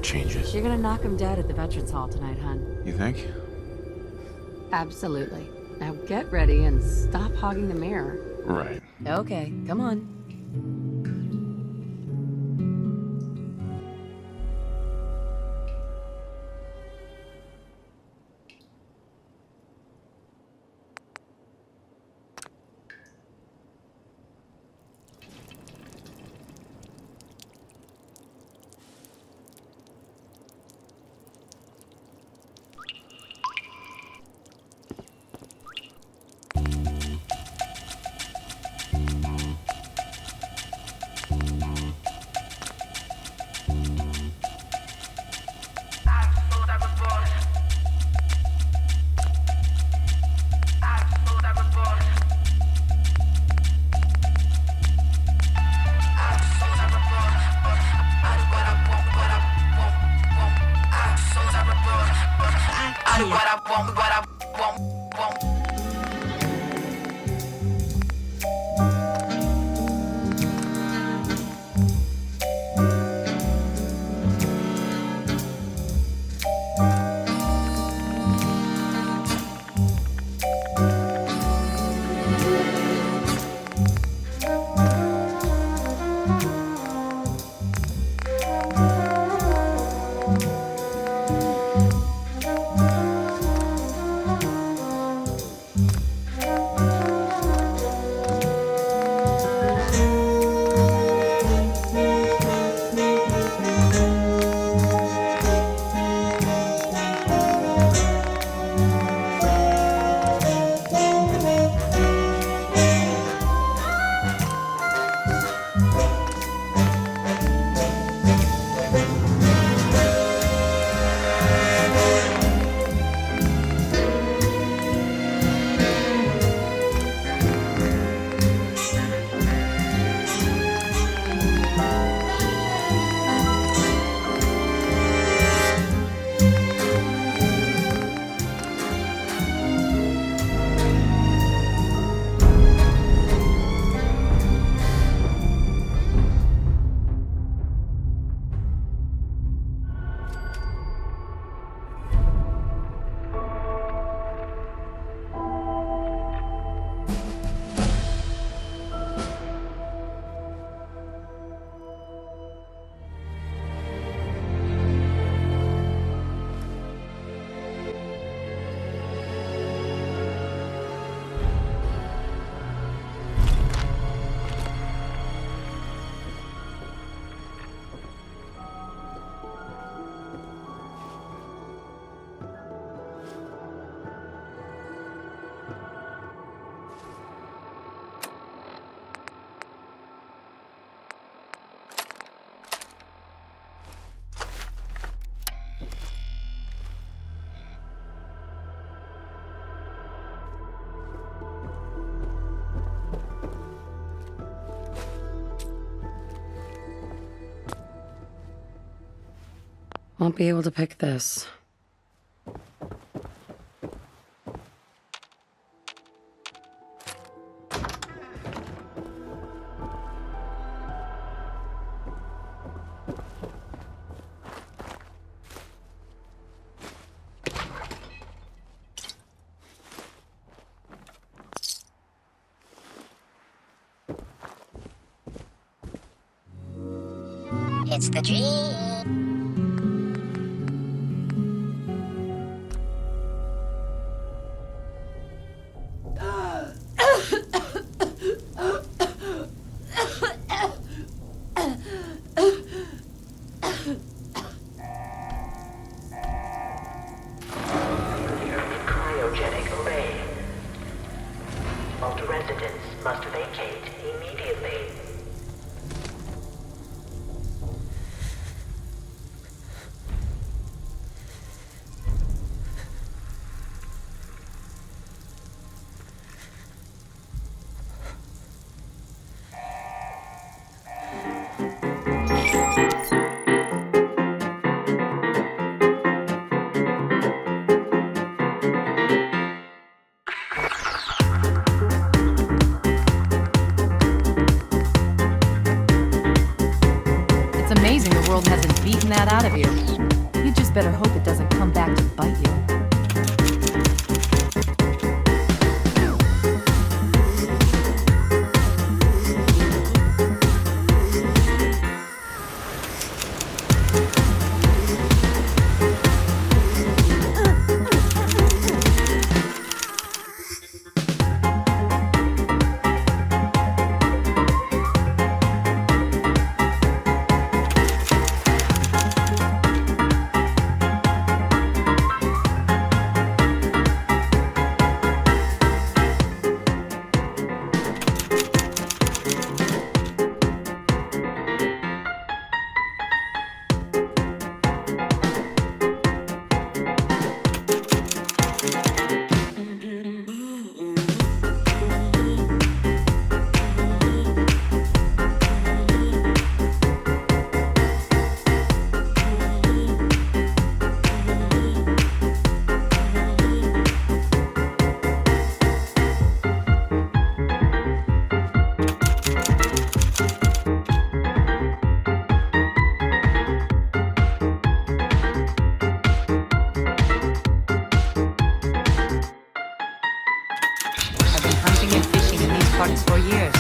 changes. You're gonna knock him dead at the Veterans Hall tonight, hon. You think? Absolutely. Now get ready and stop hogging the mirror. Right. Okay, come on. Won't be able to pick this. It's the dream. Cryogenic array. Vault residents must vacate immediately. It's amazing the world hasn't beaten that out of you. better hope it doesn't come back to bite you. For years.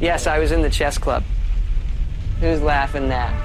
Yes, I was in the chess club. Who's laughing now?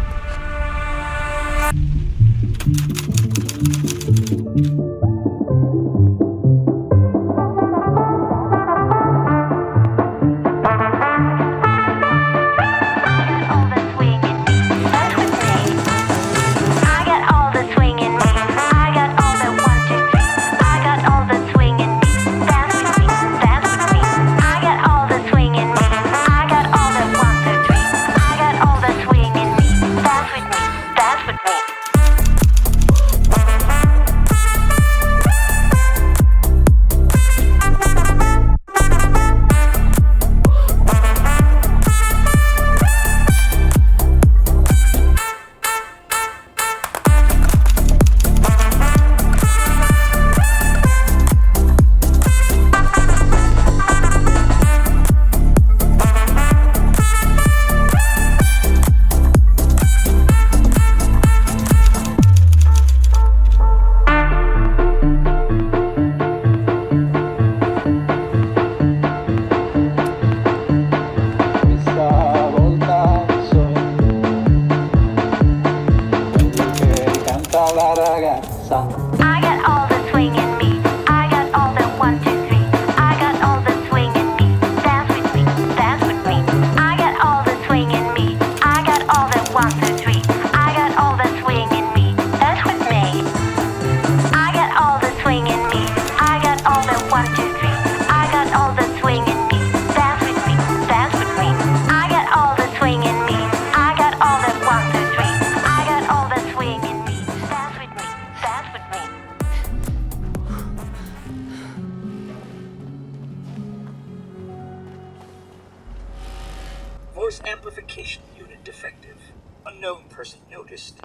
Voice amplification unit defective. Unknown person noticed.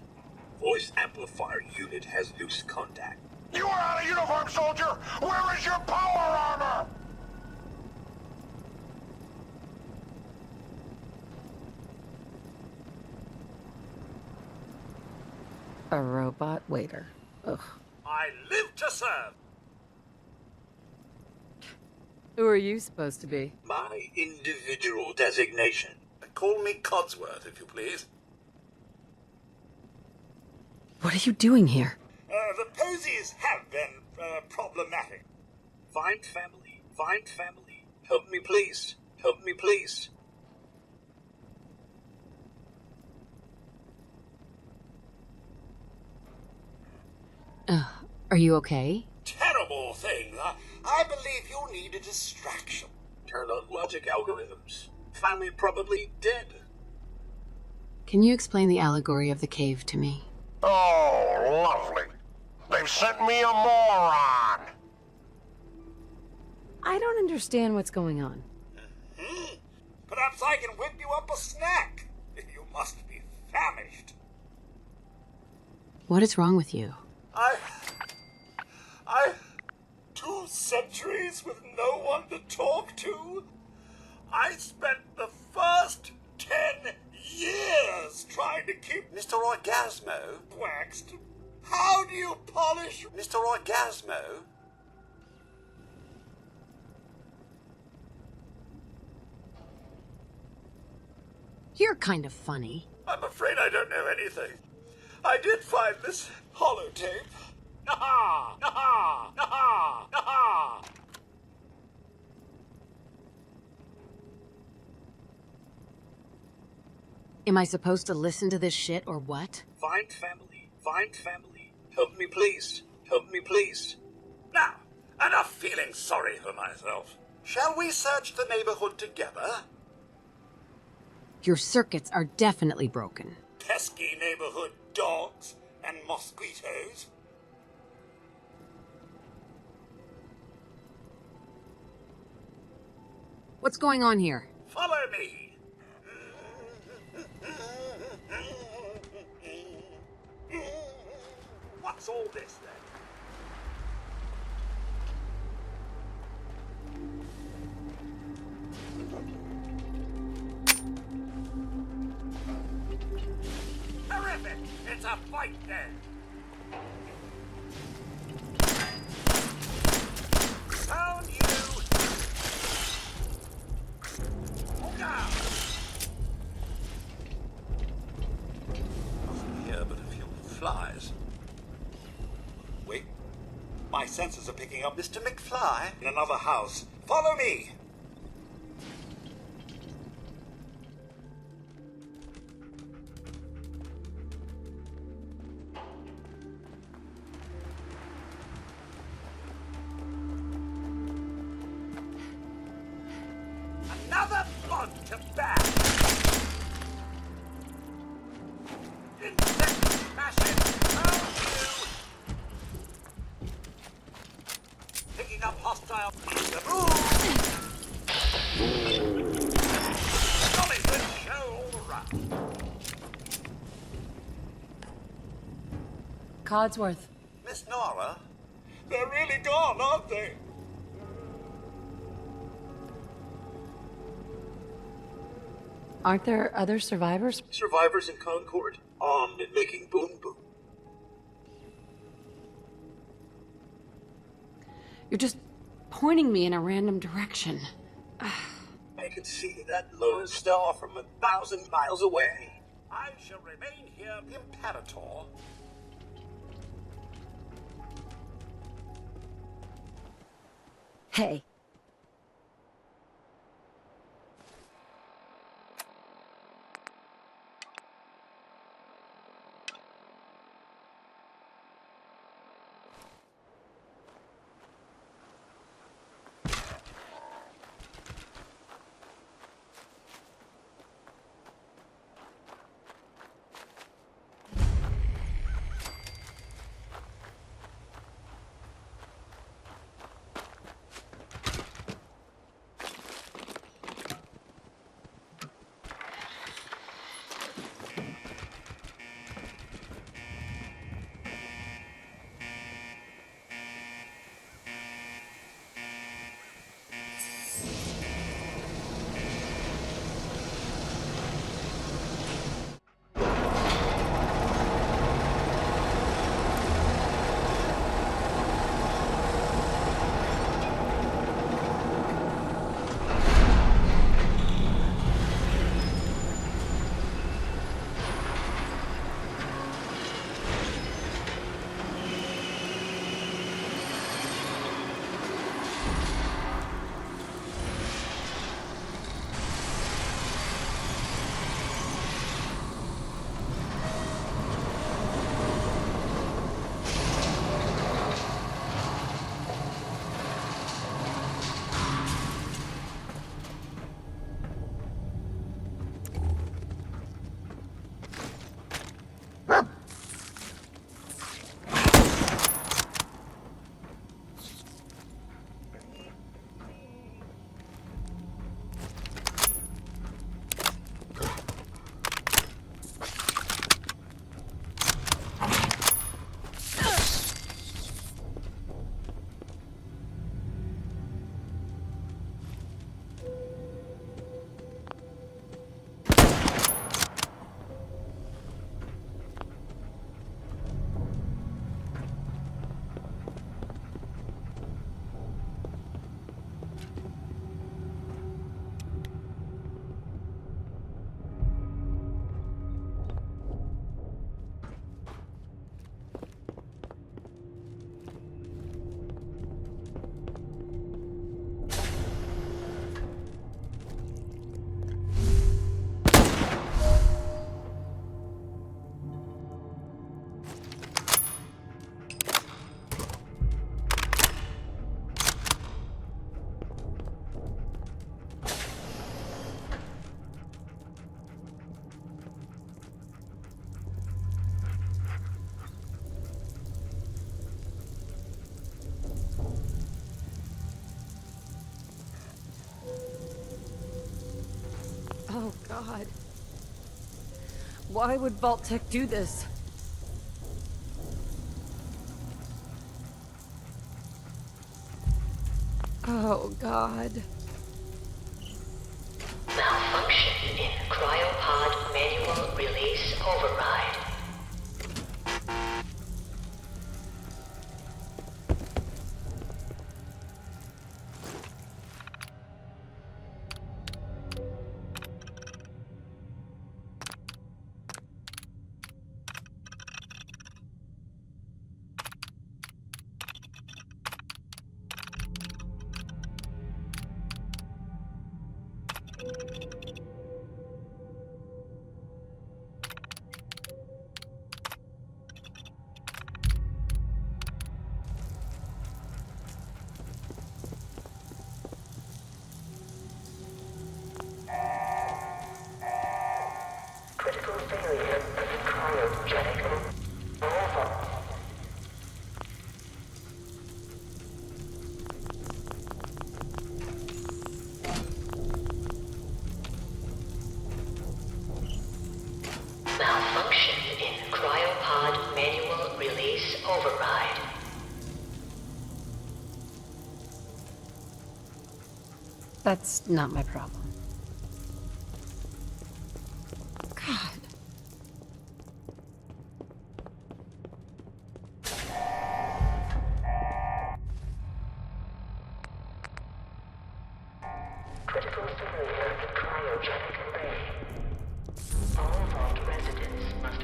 Voice amplifier unit has loose contact. You are out of uniform, soldier! Where is your power armor? A robot waiter. Ugh. I live to serve! Who are you supposed to be? My individual designation. Call me Codsworth, if you please. What are you doing here? The posies have been, problematic. Find family. Find family. Help me, please. Help me, please. Are you okay? Terrible thing. I believe you'll need a distraction. Turn on logic algorithms. Family probably dead. Can you explain the allegory of the cave to me? Oh, lovely. They've sent me a moron. I don't understand what's going on. Perhaps I can whip you up a snack. You must be famished. What is wrong with you? I 2 centuries with no one to talk to? I spent the first 10 years trying to keep Mr. Orgasmo waxed. How do you polish Mr. Orgasmo? You're kind of funny. I'm afraid I don't know anything. I did find this holotape. Naha! Naha! Naha! Naha! Am I supposed to listen to this shit or what? Find family. Find family. Help me, please. Help me, please. Now, enough feeling sorry for myself. Shall we search the neighborhood together? Your circuits are definitely broken. Pesky neighborhood dogs and mosquitoes. What's going on here? Follow me. What's all this then? Terrific! It's a fight then! Found you! Look out! Nothing here but a few flies. Wait. My sensors are picking up Mr. McFly in another house. Follow me! Another bug to bat! Insect smashing! Found you! Picking up hostile... Jolly good show all around. Codsworth. Miss Nora? They're really gone, aren't they? Aren't there other survivors? Survivors in Concord, armed and making boom boom. You're just pointing me in a random direction. I can see that lone star from 1,000 miles away. I shall remain here, Imperator. Hey. Oh, God. Why would Vault-Tec do this? Oh, God. Malfunction in cryopod manual release override. Critical failure of the cryogenic overhaul. Malfunction in cryopod manual release override. That's not my problem. God. Critical failure of the cryogenic array. All vault residents must...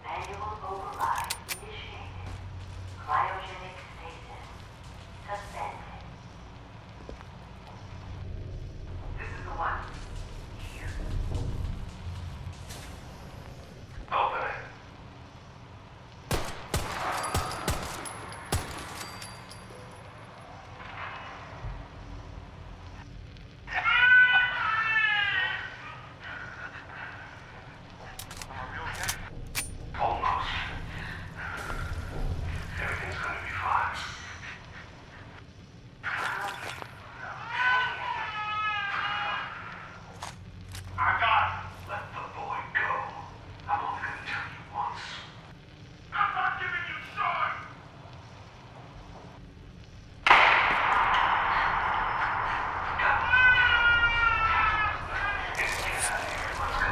Manual override initiated. Cryogenic stasis suspended. This is the one. Here. Open it. Almost. Everything's gonna be fine. I got it. Let the boy go. I'm only gonna tell you once. I'm not giving you short! Let's get out of here. Let's go.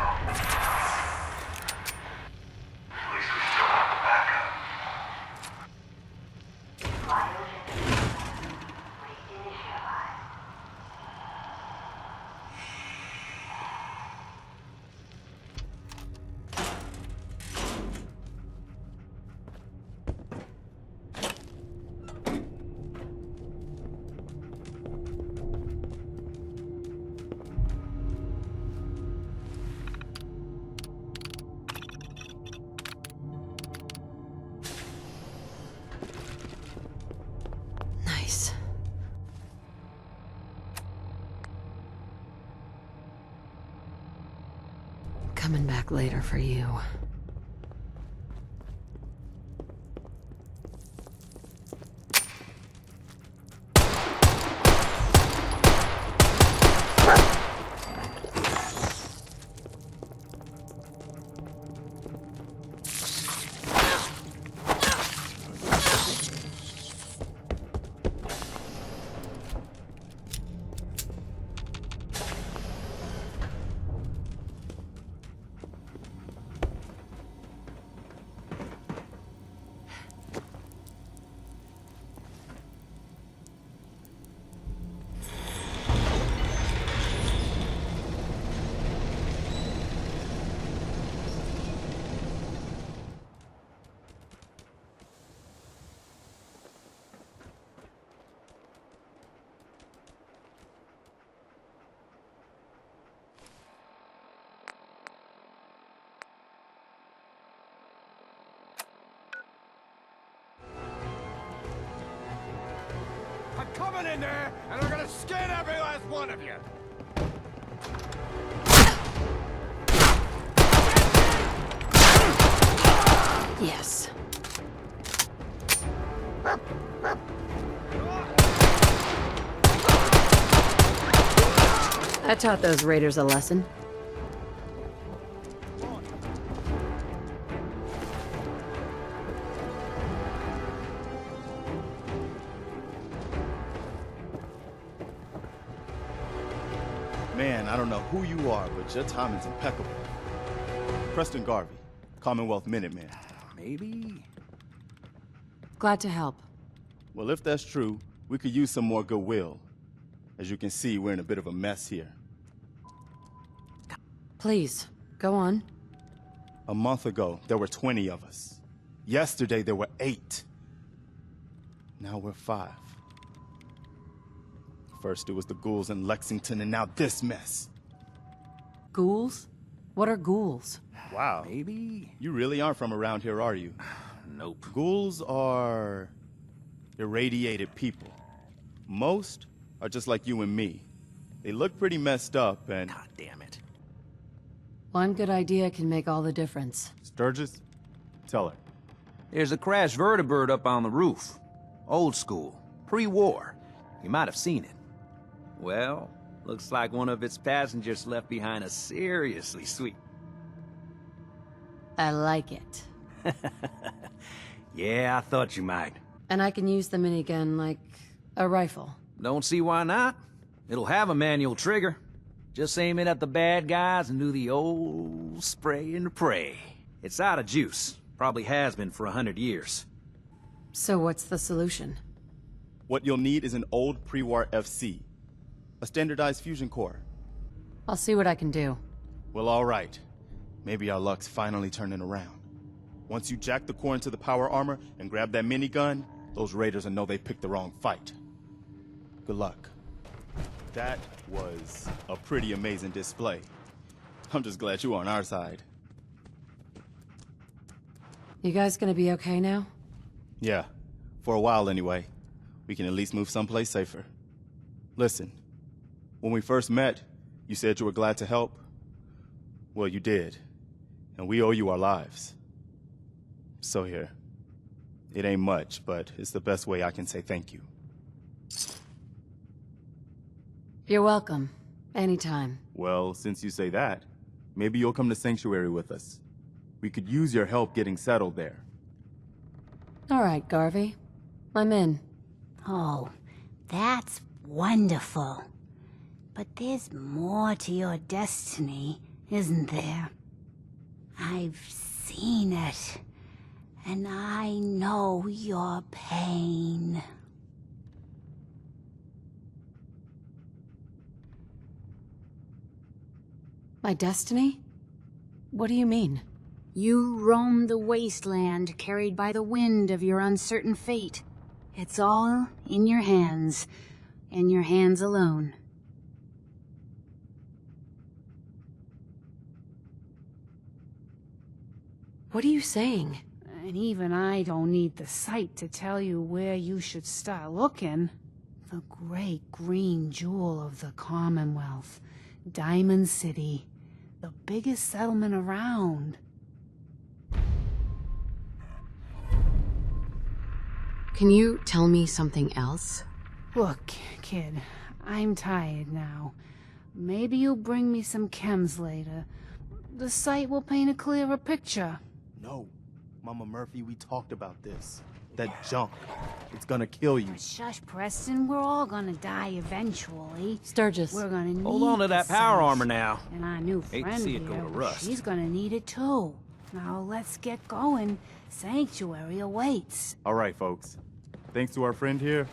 At least we still have the backup. Cryogenic reinitialize. Nice. Coming back later for you. coming in there, and I'm gonna skin every last one of you! Yes. I taught those raiders a lesson. Man, I don't know who you are, but your timing's impeccable. Preston Garvey, Commonwealth Minuteman. Maybe? Glad to help. Well, if that's true, we could use some more goodwill. As you can see, we're in a bit of a mess here. Please, go on. A month ago, there were 20 of us. Yesterday, there were 8. Now we're 5. First, it was the ghouls in Lexington, and now this mess. Ghouls? What are ghouls? Wow. Maybe? You really aren't from around here, are you? Nope. Ghouls are irradiated people. Most are just like you and me. They look pretty messed up and... God damn it. One good idea can make all the difference. Sturgis? Tell her. There's a crashed vertibird up on the roof. Old school. Pre-war. You might have seen it. Well, looks like one of its passengers left behind a seriously sweet... I like it. Yeah, I thought you might. And I can use the minigun like a rifle. Don't see why not. It'll have a manual trigger. Just aim it at the bad guys and do the old spray and pray. It's out of juice. Probably has been for 100 years. So what's the solution? What you'll need is an old pre-war FC. A standardized fusion core. I'll see what I can do. Well, all right. Maybe our luck's finally turning around. Once you jack the core into the power armor and grab that minigun, those raiders will know they picked the wrong fight. Good luck. That was a pretty amazing display. I'm just glad you're on our side. You guys gonna be okay now? Yeah, for a while anyway. We can at least move someplace safer. Listen, when we first met, you said you were glad to help. Well, you did. And we owe you our lives. So here. It ain't much, but it's the best way I can say thank you. You're welcome. Anytime. Well, since you say that, maybe you'll come to Sanctuary with us. We could use your help getting settled there. All right, Garvey. I'm in. Oh, that's wonderful. But there's more to your destiny, isn't there? I've seen it, and I know your pain. My destiny? What do you mean? You roam the wasteland, carried by the wind of your uncertain fate. It's all in your hands, and your hands alone. What are you saying? And even I don't need the sight to tell you where you should start looking. The great green jewel of the Commonwealth, Diamond City, the biggest settlement around. Can you tell me something else? Look, kid, I'm tired now. Maybe you'll bring me some chems later. The sight will paint a clearer picture. No, Mama Murphy, we talked about this. That junk. It's gonna kill you. Shush, Preston. We're all gonna die eventually. Sturgis. We're gonna need Hold on to that the power sight. armor now. And our new Hate to friend see it go here, to rust. she's gonna need it too. Now let's get going. Sanctuary awaits. All right, folks. Thanks to our friend here,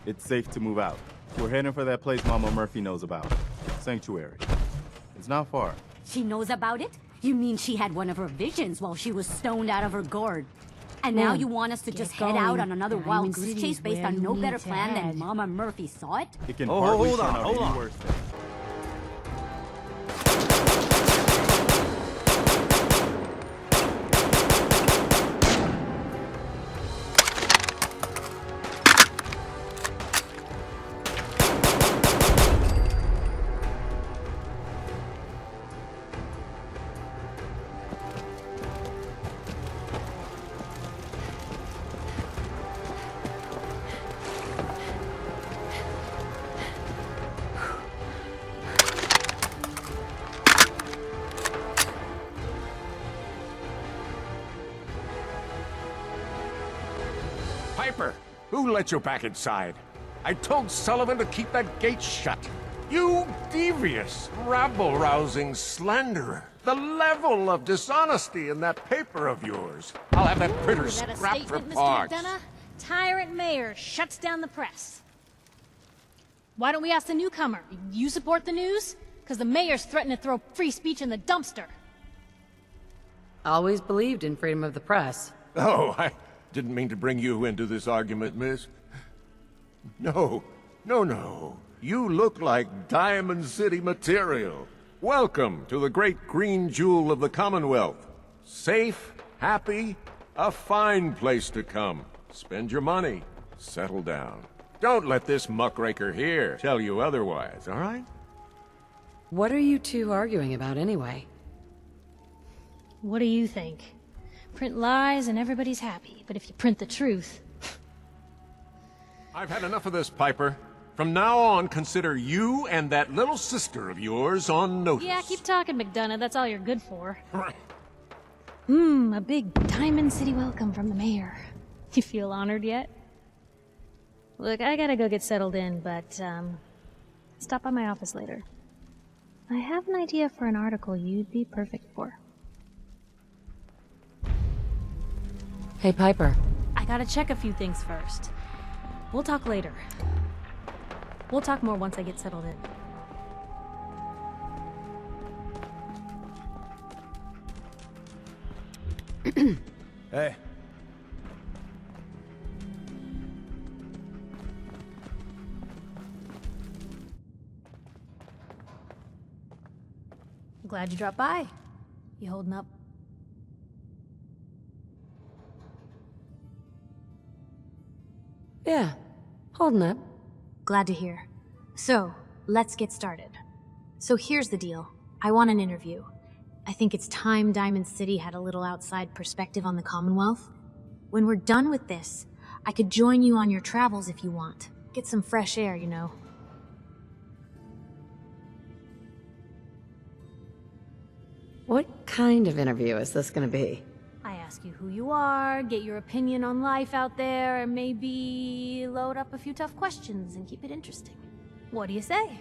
it's safe to move out. We're heading for that place Mama Murphy knows about. Sanctuary. It's not far. She knows about it? You mean she had one of her visions while she was stoned out of her gourd? And now you want us to just head out on another wild Diamond goose City's chase based where on no you better need to plan head. than Mama Murphy saw it? It can Oh, hardly hold turn on, out hold any on. worse than... Piper, who let you back inside? I told Sullivan to keep that gate shut. You devious, rabble-rousing slanderer. The level of dishonesty in that paper of yours. I'll have that printer Is that a scrapped for statement, Mr. parts. McDonut? Tyrant mayor shuts down the press. Why don't we ask the newcomer? You support the news? Because the mayor's threatened to throw free speech in the dumpster. Always believed in freedom of the press. Oh, I didn't mean to bring you into this argument, miss. No. You look like Diamond City material. Welcome to the great green jewel of the Commonwealth. Safe, happy, a fine place to come. Spend your money, settle down. Don't let this muckraker here tell you otherwise, all right? What are you two arguing about anyway? What do you think? Print lies and everybody's happy, but if you print the truth... I've had enough of this, Piper. From now on, consider you and that little sister of yours on notice. Yeah, keep talking, McDonut. That's all you're good for. A big Diamond City welcome from the mayor. You feel honored yet? Look, I gotta go get settled in, but, stop by my office later. I have an idea for an article you'd be perfect for. Hey, Piper. I gotta check a few things first. We'll talk later. We'll talk more once I get settled in. Hey. I'm glad you dropped by. You holding up? Yeah, holding up. Glad to hear. So, let's get started. So here's the deal. I want an interview. I think it's time Diamond City had a little outside perspective on the Commonwealth. When we're done with this, I could join you on your travels if you want. Get some fresh air, you know. What kind of interview is this gonna be? I ask you who you are, get your opinion on life out there, and maybe load up a few tough questions and keep it interesting. What do you say?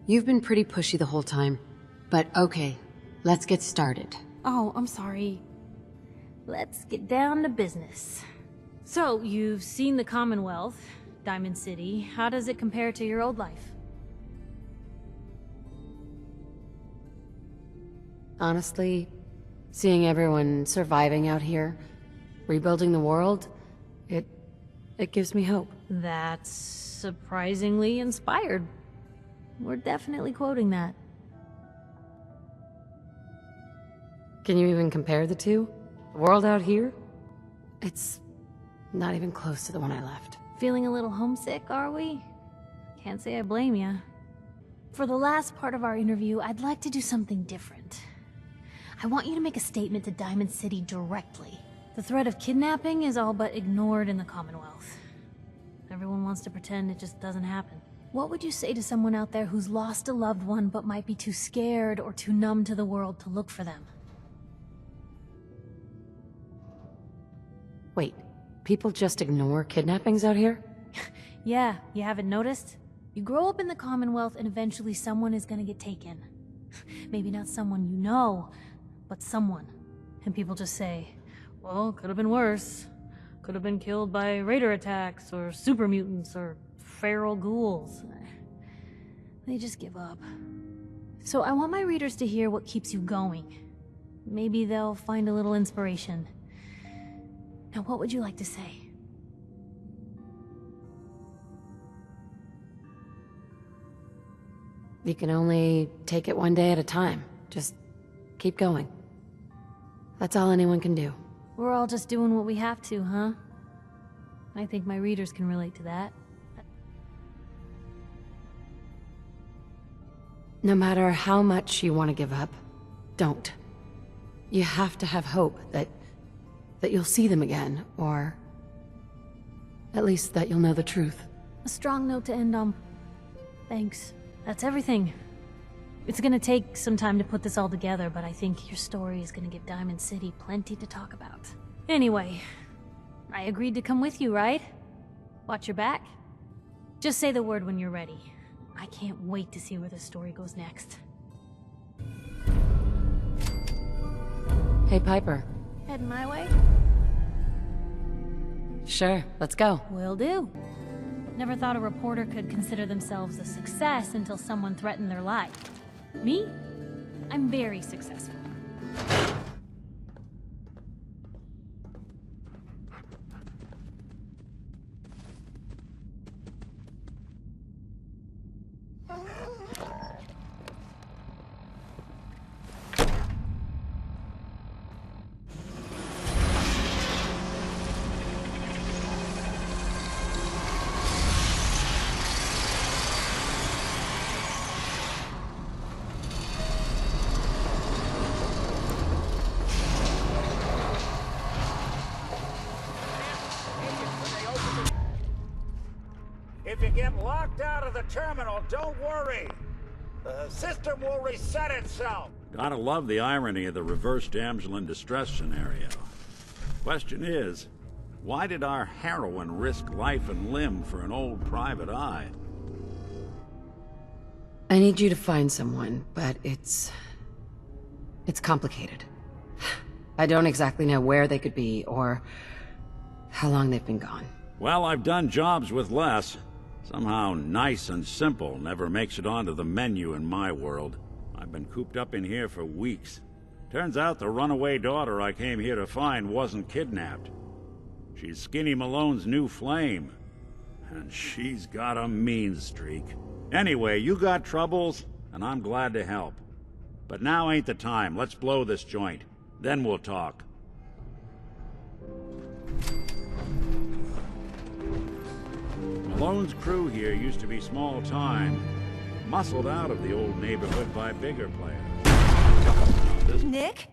You've been pretty pushy the whole time, but okay, let's get started. Oh, I'm sorry. Let's get down to business. So, you've seen the Commonwealth, Diamond City. How does it compare to your old life? Honestly, seeing everyone surviving out here, rebuilding the world, it gives me hope. That's surprisingly inspired. We're definitely quoting that. Can you even compare the two? The world out here? It's not even close to the one I left. Feeling a little homesick, are we? Can't say I blame ya. For the last part of our interview, I'd like to do something different. I want you to make a statement to Diamond City directly. The threat of kidnapping is all but ignored in the Commonwealth. Everyone wants to pretend it just doesn't happen. What would you say to someone out there who's lost a loved one but might be too scared or too numb to the world to look for them? Wait, people just ignore kidnappings out here? Yeah, you haven't noticed? You grow up in the Commonwealth and eventually someone is gonna get taken. Maybe not someone you know, but someone. And people just say, well, could have been worse. Could have been killed by raider attacks, or super mutants, or feral ghouls. They just give up. So I want my readers to hear what keeps you going. Maybe they'll find a little inspiration. Now, what would you like to say? You can only take it one day at a time. Just keep going. That's all anyone can do. We're all just doing what we have to, huh? I think my readers can relate to that. No matter how much you want to give up, don't. You have to have hope that you'll see them again, or at least that you'll know the truth. A strong note to end on. Thanks. That's everything. It's gonna take some time to put this all together, but I think your story is gonna give Diamond City plenty to talk about. Anyway, I agreed to come with you, right? Watch your back. Just say the word when you're ready. I can't wait to see where the story goes next. Hey, Piper. Heading my way? Sure, let's go. Will do. Never thought a reporter could consider themselves a success until someone threatened their life. Me? I'm very successful. If you get locked out of the terminal, don't worry. The system will reset itself. Gotta love the irony of the reverse damsel in distress scenario. Question is, why did our heroine risk life and limb for an old private eye? I need you to find someone, but it's complicated. I don't exactly know where they could be, or how long they've been gone. Well, I've done jobs with less. Somehow nice and simple never makes it onto the menu in my world. I've been cooped up in here for weeks. Turns out the runaway daughter I came here to find wasn't kidnapped. She's Skinny Malone's new flame. And she's got a mean streak. Anyway, you got troubles, and I'm glad to help. But now ain't the time. Let's blow this joint. Then we'll talk. Malone's crew here used to be small time, muscled out of the old neighborhood by bigger players. Nick?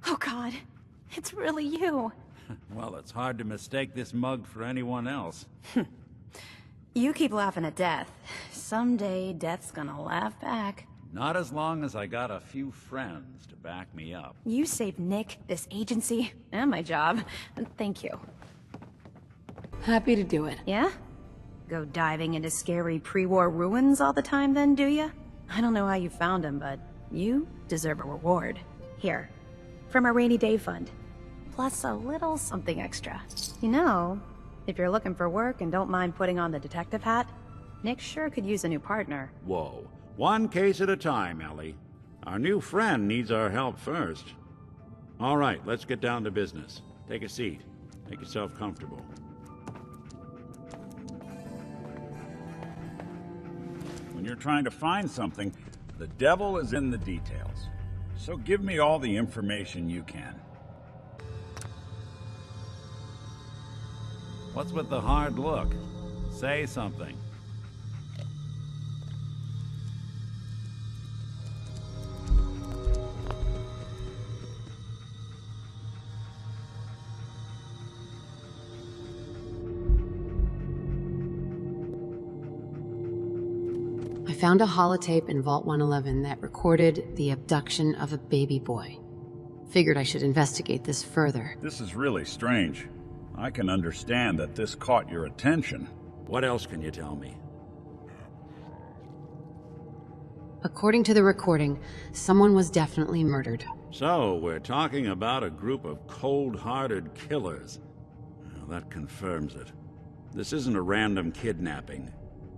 Oh God, it's really you. Well, it's hard to mistake this mug for anyone else. You keep laughing at death. Someday, death's gonna laugh back. Not as long as I got a few friends to back me up. You saved Nick, this agency, and my job. Thank you. Happy to do it. Yeah? Go diving into scary pre-war ruins all the time then, do ya? I don't know how you found him, but you deserve a reward. Here, from our rainy day fund. Plus a little something extra. You know, if you're looking for work and don't mind putting on the detective hat, Nick sure could use a new partner. Whoa. One case at a time, Ellie. Our new friend needs our help first. All right, let's get down to business. Take a seat. Make yourself comfortable. When you're trying to find something, the devil is in the details. So give me all the information you can. What's with the hard look? Say something. I found a holotape in Vault 111 that recorded the abduction of a baby boy. Figured I should investigate this further. This is really strange. I can understand that this caught your attention. What else can you tell me? According to the recording, someone was definitely murdered. So, we're talking about a group of cold-hearted killers. Well, that confirms it. This isn't a random kidnapping.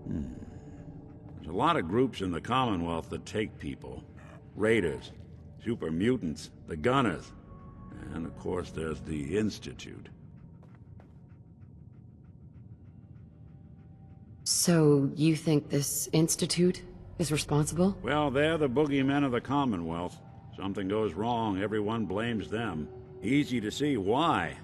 There's a lot of groups in the Commonwealth that take people. Raiders, super mutants, the Gunners, and of course there's the Institute. So, you think this Institute is responsible? Well, they're the boogeymen of the Commonwealth. Something goes wrong, everyone blames them. Easy to see why.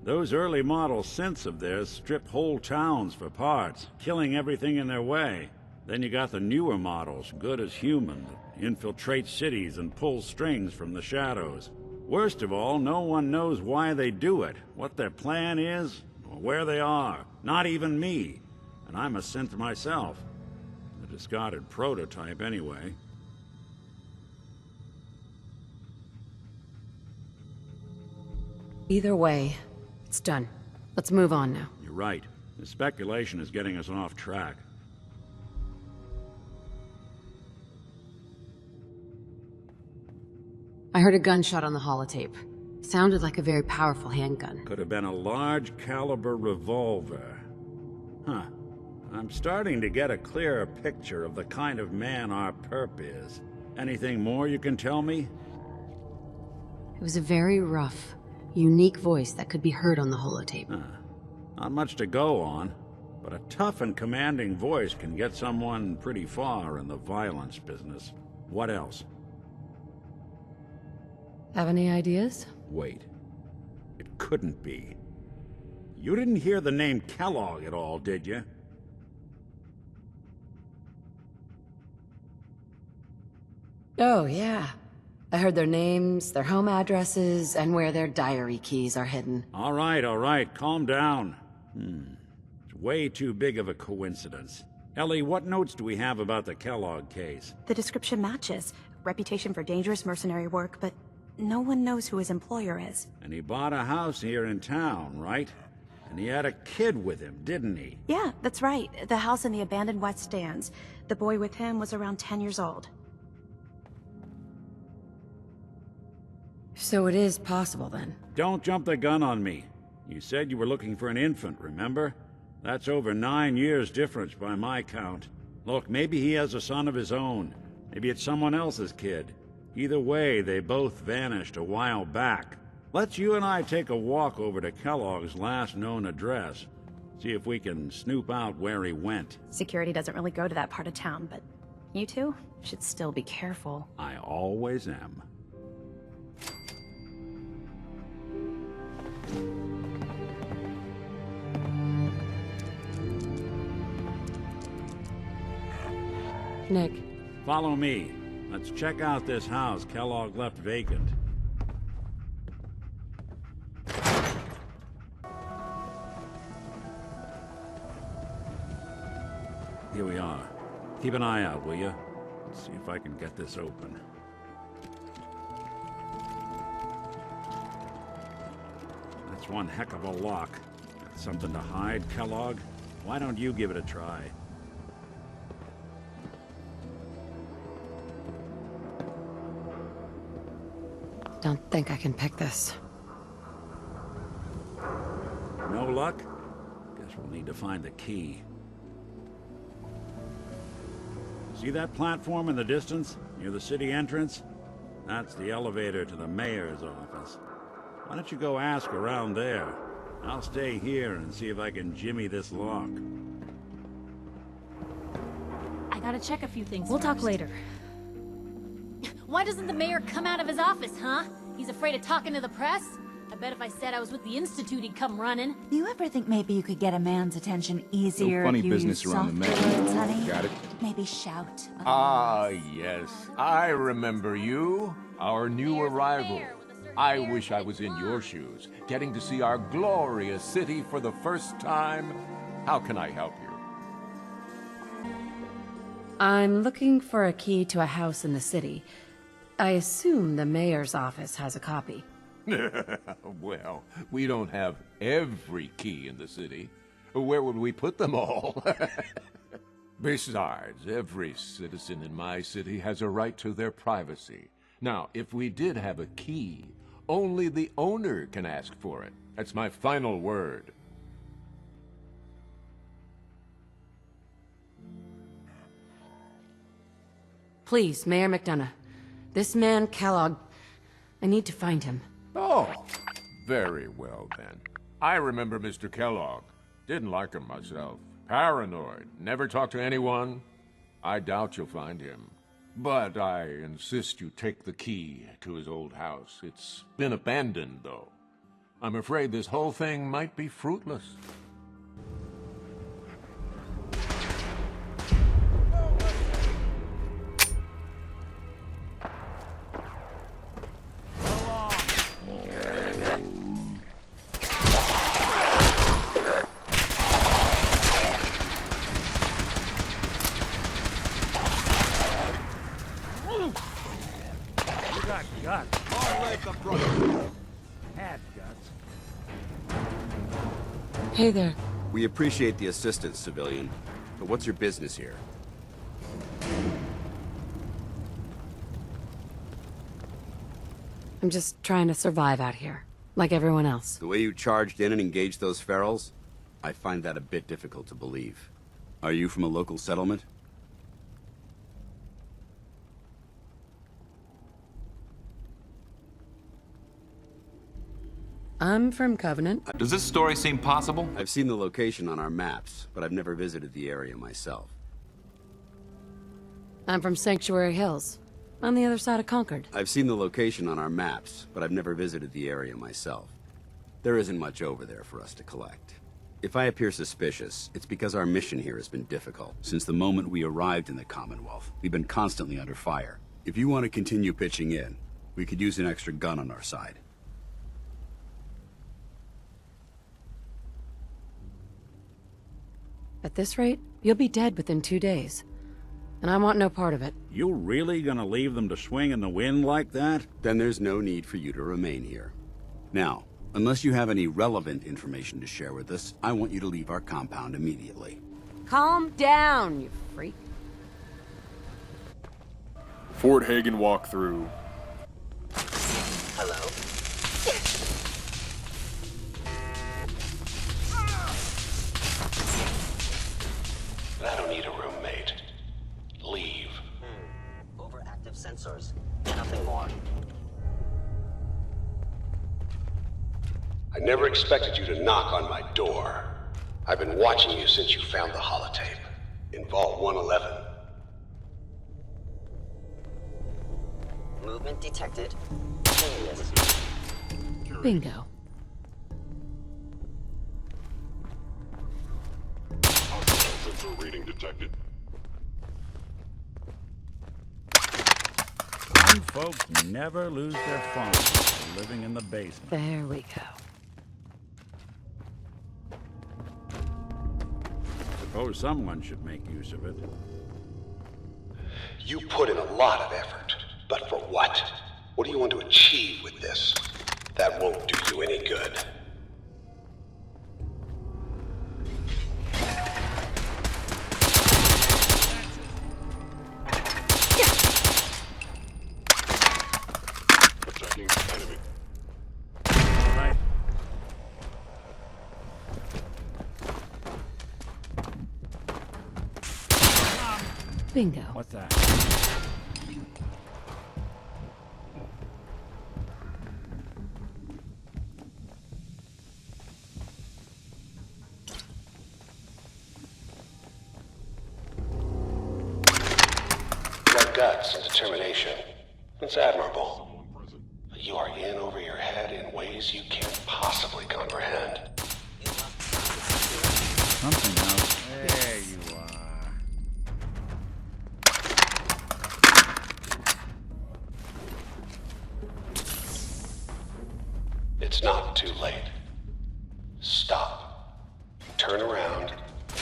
Those early model synths of theirs strip whole towns for parts, killing everything in their way. Then you got the newer models, good as human, that infiltrate cities and pull strings from the shadows. Worst of all, no one knows why they do it, what their plan is, or where they are. Not even me. And I'm a synth myself. A discarded prototype, anyway. Either way, it's done. Let's move on now. You're right. The speculation is getting us off track. I heard a gunshot on the holotape. Sounded like a very powerful handgun. Could have been a large caliber revolver. Huh. I'm starting to get a clearer picture of the kind of man our perp is. Anything more you can tell me? It was a very rough, unique voice that could be heard on the holotape. Not much to go on, but a tough and commanding voice can get someone pretty far in the violence business. What else? Have any ideas? Wait. It couldn't be. You didn't hear the name Kellog at all, did you? Oh, yeah. I heard their names, their home addresses, and where their diary keys are hidden. All right, calm down. It's way too big of a coincidence. Ellie, what notes do we have about the Kellog case? The description matches. Reputation for dangerous mercenary work, but no one knows who his employer is. And he bought a house here in town, right? And he had a kid with him, didn't he? Yeah, that's right. The house in the abandoned West Stands. The boy with him was around 10 years old. So it is possible, then? Don't jump the gun on me. You said you were looking for an infant, remember? That's over 9 years difference by my count. Look, maybe he has a son of his own. Maybe it's someone else's kid. Either way, they both vanished a while back. Let's you and I take a walk over to Kellogg's last known address. See if we can snoop out where he went. Security doesn't really go to that part of town, but you two should still be careful. I always am. Nick. Follow me. Let's check out this house Kellogg left vacant. Here we are. Keep an eye out, will you? Let's see if I can get this open. That's one heck of a lock. Got something to hide, Kellogg? Why don't you give it a try? Don't think I can pick this. No luck? Guess we'll need to find the key. See that platform in the distance, near the city entrance? That's the elevator to the mayor's office. Why don't you go ask around there? I'll stay here and see if I can jimmy this lock. I gotta check a few things. We'll talk later. Why doesn't the mayor come out of his office, huh? He's afraid of talking to the press? I bet if I said I was with the Institute, he'd come running. Do you ever think maybe you could get a man's attention easier No funny if you business use around the softer man. words, honey? Got it? Maybe shout. Ah, yes. I remember you. Our new arrival. I wish I was in your shoes, getting to see our glorious city for the first time. How can I help you? I'm looking for a key to a house in the city. I assume the mayor's office has a copy. Well, we don't have every key in the city. Where would we put them all? Besides, every citizen in my city has a right to their privacy. Now, if we did have a key, only the owner can ask for it. That's my final word. Please, Mayor McDonut. This man, Kellogg, I need to find him. Oh, very well then. I remember Mr. Kellogg. Didn't like him myself. Paranoid, never talked to anyone. I doubt you'll find him. But I insist you take the key to his old house. It's been abandoned, though. I'm afraid this whole thing might be fruitless. hat, Guts. Hey there. We appreciate the assistance, civilian. But what's your business here? I'm just trying to survive out here, like everyone else. The way you charged in and engaged those ferals? I find that a bit difficult to believe. Are you from a local settlement? I'm from Covenant. Does this story seem possible? I've seen the location on our maps, but I've never visited the area myself. I'm from Sanctuary Hills, on the other side of Concord. I've seen the location on our maps, but I've never visited the area myself. There isn't much over there for us to collect. If I appear suspicious, it's because our mission here has been difficult. Since the moment we arrived in the Commonwealth, we've been constantly under fire. If you want to continue pitching in, we could use an extra gun on our side. At this rate, you'll be dead within 2 days. And I want no part of it. You really gonna leave them to swing in the wind like that? Then there's no need for you to remain here. Now, unless you have any relevant information to share with us, I want you to leave our compound immediately. Calm down, you freak. Fort Hagen walkthrough. Hello? I don't need a roommate. Leave. Overactive sensors. Nothing more. I never expected you to knock on my door. I've been watching you since you found the holotape. In Vault 111. Movement detected. Bingo. Sensor reading detected. Some folks never lose their fun living in the basement. There we go. Suppose someone should make use of it. You put in a lot of effort. But for what? What do you want to achieve with this? That won't do you any good. Attacking enemy. Right. Bingo. What's that? You have guts and determination. It's admirable. But you are in over your head in ways you can't possibly comprehend. Something else. There you are. It's not too late. Stop. Turn around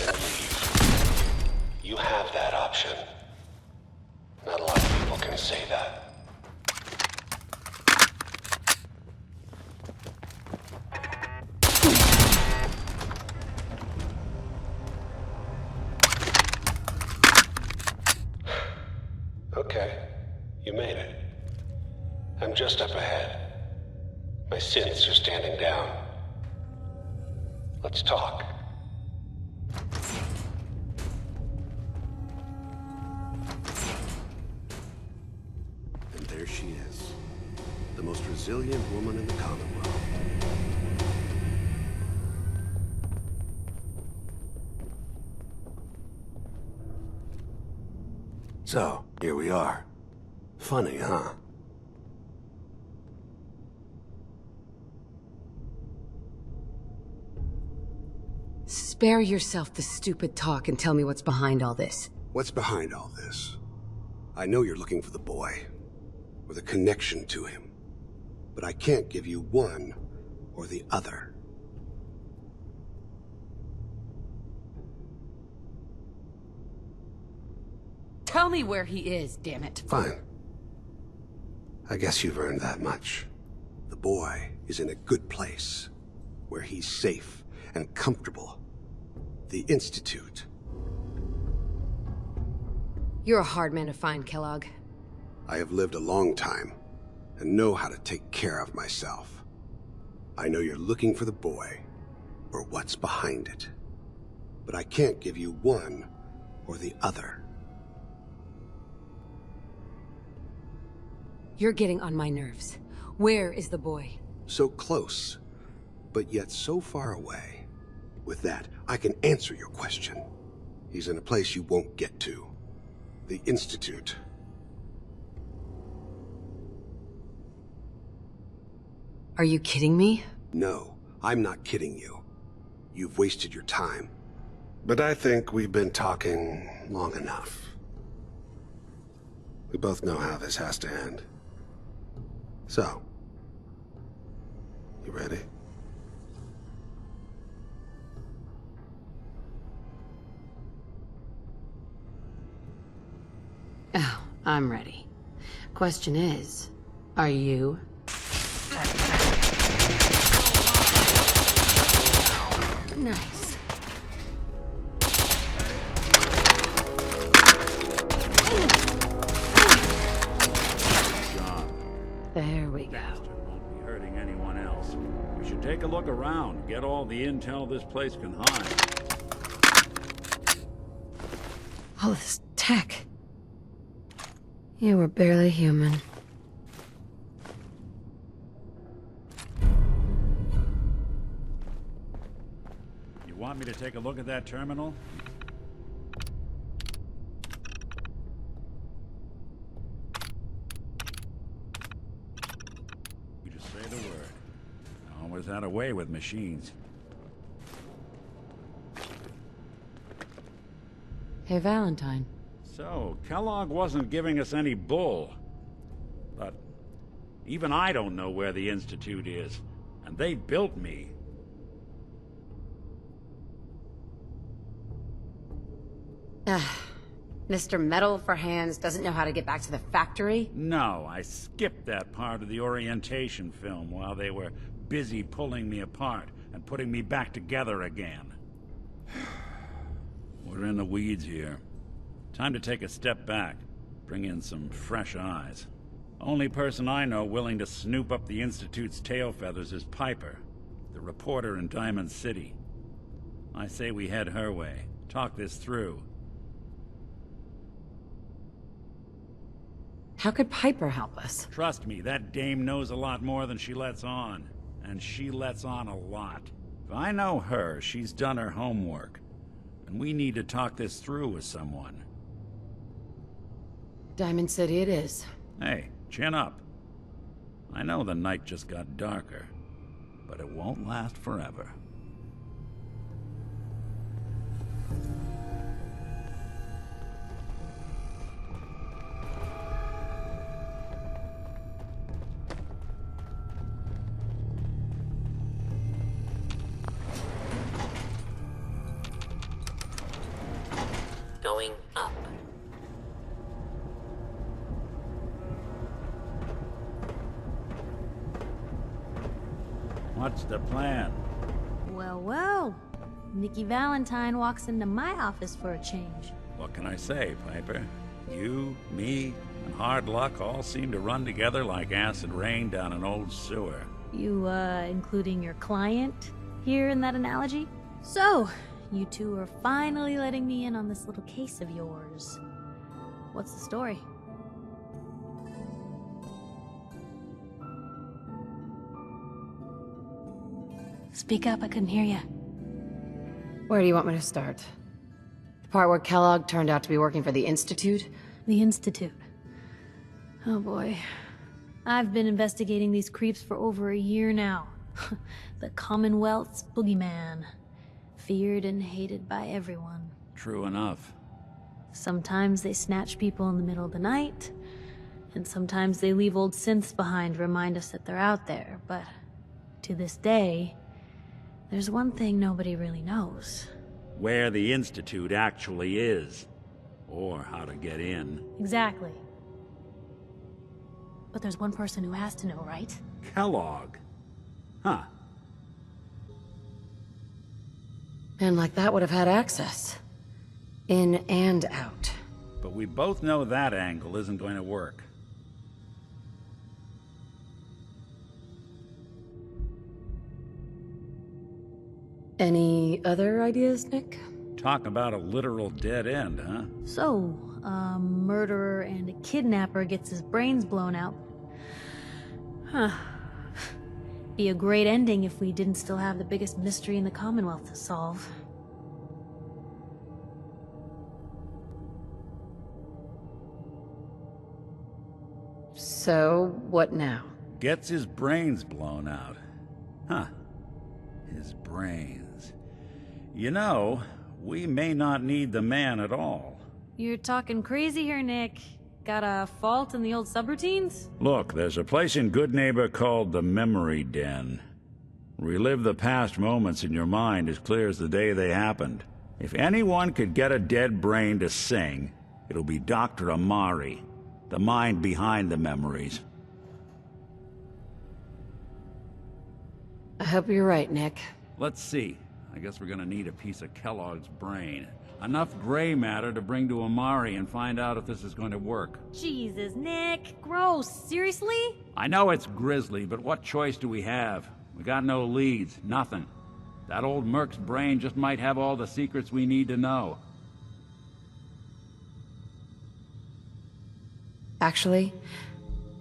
and leave. You have that option. Not a lot of people can say that. Okay, you made it. I'm just up ahead. My synths are standing down. Let's talk. And there she is. The most resilient woman in the Commonwealth. So, here we are. Funny, huh? Spare yourself the stupid talk and tell me what's behind all this. What's behind all this? I know you're looking for the boy, or the connection to him, but I can't give you one or the other. Tell me where he is, damn it. Fine. I guess you've earned that much. The boy is in a good place, where he's safe and comfortable. The Institute. You're a hard man to find, Kellogg. I have lived a long time, and know how to take care of myself. I know you're looking for the boy, or what's behind it. But I can't give you one or the other. You're getting on my nerves. Where is the boy? So close, but yet so far away. With that, I can answer your question. He's in a place you won't get to. The Institute. Are you kidding me? No, I'm not kidding you. You've wasted your time. But I think we've been talking long enough. We both know how this has to end. So, you ready? Oh, I'm ready. Question is, are you? Nice. There we go. Won't be hurting anyone else. We should take a look around, get all the intel this place can hide. All this tech. You were barely human. You want me to take a look at that terminal? You just say the word. I always had a way with machines. Hey, Valentine. So, Kellogg wasn't giving us any bull. But even I don't know where the Institute is. And they built me. Mr. Metal for Hands doesn't know how to get back to the factory? No, I skipped that part of the orientation film while they were busy pulling me apart and putting me back together again. We're in the weeds here. Time to take a step back, bring in some fresh eyes. Only person I know willing to snoop up the Institute's tail feathers is Piper, the reporter in Diamond City. I say we head her way, talk this through. How could Piper help us? Trust me, that dame knows a lot more than she lets on. And she lets on a lot. If I know her, she's done her homework. And we need to talk this through with someone. Diamond City it is. Hey, chin up. I know the night just got darker, but it won't last forever. Going up. What's the plan? Well, well. Nikki Valentine walks into my office for a change. What can I say, Piper? You, me, and hard luck all seem to run together like acid rain down an old sewer. You, including your client here in that analogy? So, you two are finally letting me in on this little case of yours. What's the story? Speak up, I couldn't hear you. Where do you want me to start? The part where Kellogg turned out to be working for the Institute? The Institute. Oh boy. I've been investigating these creeps for over a year now. The Commonwealth's boogeyman. Feared and hated by everyone. True enough. Sometimes they snatch people in the middle of the night, and sometimes they leave old synths behind to remind us that they're out there, but to this day, there's one thing nobody really knows. Where the Institute actually is. Or how to get in. Exactly. But there's one person who has to know, right? Kellog. Huh. And like that would have had access. In and out. But we both know that angle isn't going to work. Any other ideas, Nick? Talk about a literal dead end, huh? So, a murderer and a kidnapper gets his brains blown out. Huh. Be a great ending if we didn't still have the biggest mystery in the Commonwealth to solve. So, what now? Gets his brains blown out. Huh. His brains. You know, we may not need the man at all. You're talking crazy here, Nick. Got a fault in the old subroutines? Look, there's a place in Good Neighbor called the Memory Den. Relive the past moments in your mind as clear as the day they happened. If anyone could get a dead brain to sing, it'll be Dr. Amari, the mind behind the memories. I hope you're right, Nick. Let's see. I guess we're gonna need a piece of Kellogg's brain. Enough gray matter to bring to Amari and find out if this is going to work. Jesus, Nick. Gross. Seriously? I know it's grisly, but what choice do we have? We got no leads, nothing. That old Merc's brain just might have all the secrets we need to know. Actually,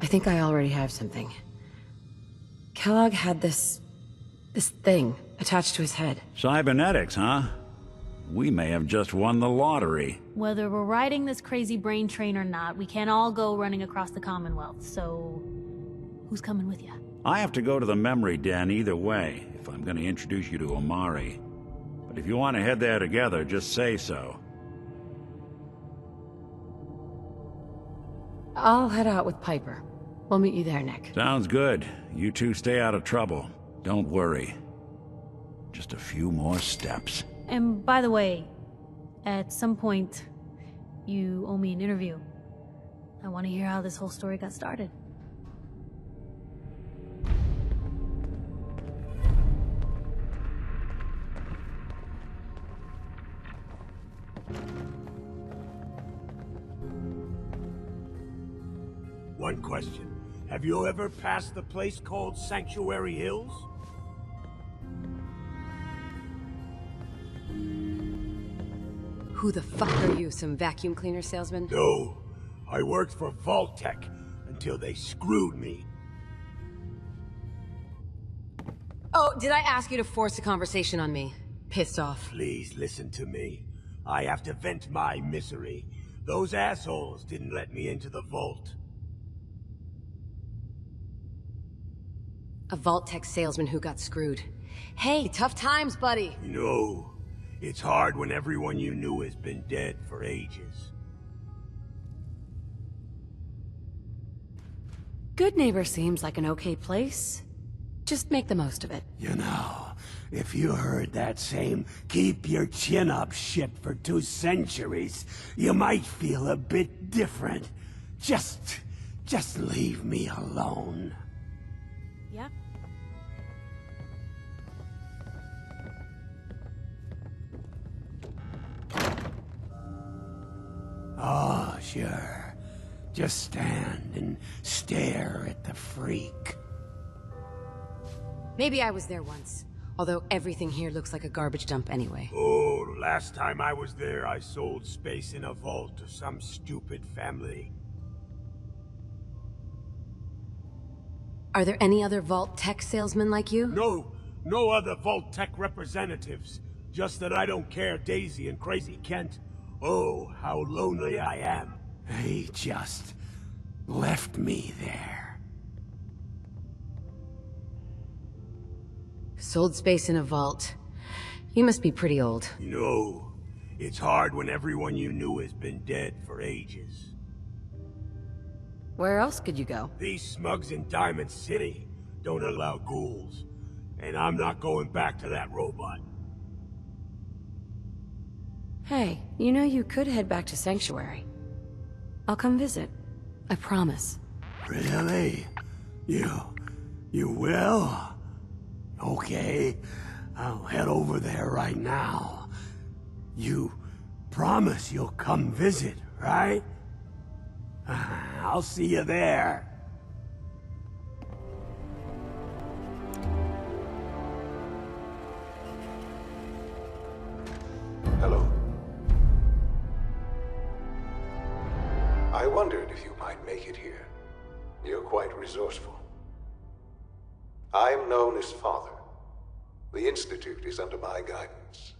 I think I already have something. Kellogg had this thing attached to his head. Cybernetics, huh? We may have just won the lottery. Whether we're riding this crazy brain train or not, we can't all go running across the Commonwealth, so... who's coming with you? I have to go to the Memory Den either way, if I'm going to introduce you to Amari. But if you want to head there together, just say so. I'll head out with Piper. We'll meet you there, Nick. Sounds good. You two stay out of trouble. Don't worry. Just a few more steps. And by the way, at some point, you owe me an interview. I want to hear how this whole story got started. One question. Have you ever passed the place called Sanctuary Hills? Who the fuck are you, some vacuum cleaner salesman? No. I worked for Vault-Tec until they screwed me. Oh, did I ask you to force a conversation on me? Pissed off. Please listen to me. I have to vent my misery. Those assholes didn't let me into the vault. A Vault-Tec salesman who got screwed. Hey, tough times, buddy. No. It's hard when everyone you knew has been dead for ages. Good Neighbor seems like an okay place. Just make the most of it. You know, if you heard that same keep your chin up shit for 2 centuries, you might feel a bit different. Just leave me alone. Yeah? Oh, sure. Just stand and stare at the freak. Maybe I was there once. Although everything here looks like a garbage dump anyway. Oh, last time I was there, I sold space in a vault to some stupid family. Are there any other Vault-Tec salesmen like you? No other Vault-Tec representatives. Just that I don't care Daisy and Crazy Kent. Oh, how lonely I am. They just left me there. Sold space in a vault. You must be pretty old. No, it's hard when everyone you knew has been dead for ages. Where else could you go? These smugs in Diamond City don't allow ghouls. And I'm not going back to that robot. Hey, you know you could head back to Sanctuary. I'll come visit. I promise. Really? You will? Okay, I'll head over there right now. You promise you'll come visit, right? I'll see you there. Hello. I wondered if you might make it here. You're quite resourceful. I'm known as Father. The Institute is under my guidance.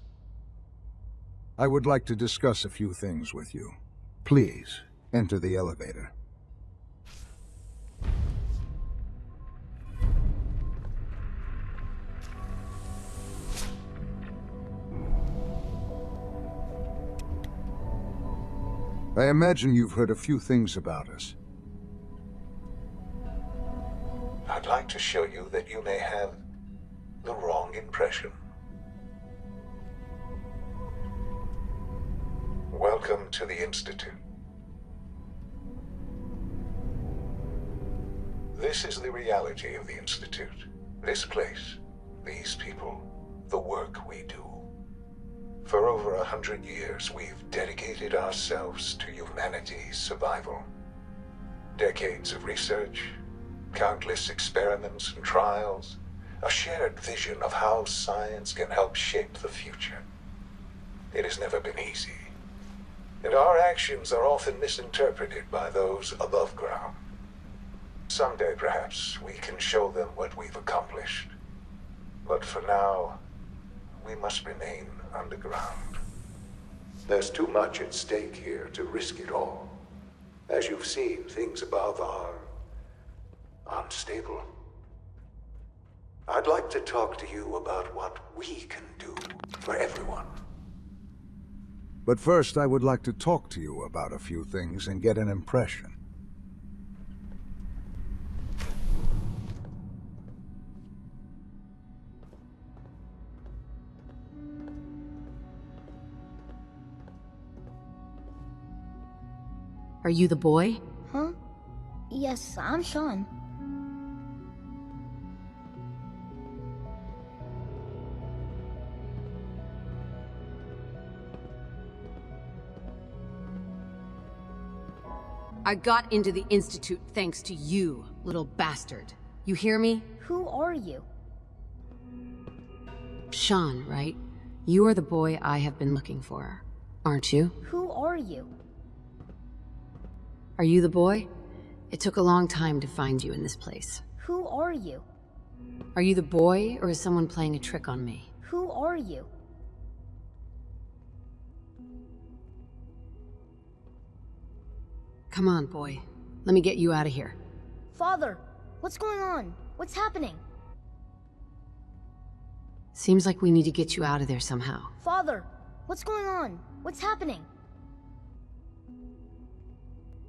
I would like to discuss a few things with you. Please, enter the elevator. I imagine you've heard a few things about us. I'd like to show you that you may have the wrong impression. Welcome to the Institute. This is the reality of the Institute. This place, these people, the work we do. For over 100 years, we've dedicated ourselves to humanity's survival. Decades of research, countless experiments and trials, a shared vision of how science can help shape the future. It has never been easy, and our actions are often misinterpreted by those above ground. Someday, perhaps, we can show them what we've accomplished. But for now, we must remain underground. There's too much at stake here to risk it all. As you've seen, things above are unstable. I'd like to talk to you about what we can do for everyone. But first, I would like to talk to you about a few things and get an impression. Are you the boy? Huh? Yes, I'm Sean. I got into the Institute thanks to you, little bastard. You hear me? Who are you? Sean, right? You are the boy I have been looking for, aren't you? Who are you? Are you the boy? It took a long time to find you in this place. Who are you? Are you the boy, or is someone playing a trick on me? Who are you? Come on, boy. Let me get you out of here. Father, what's going on? What's happening? Seems like we need to get you out of there somehow. Father, what's going on? What's happening?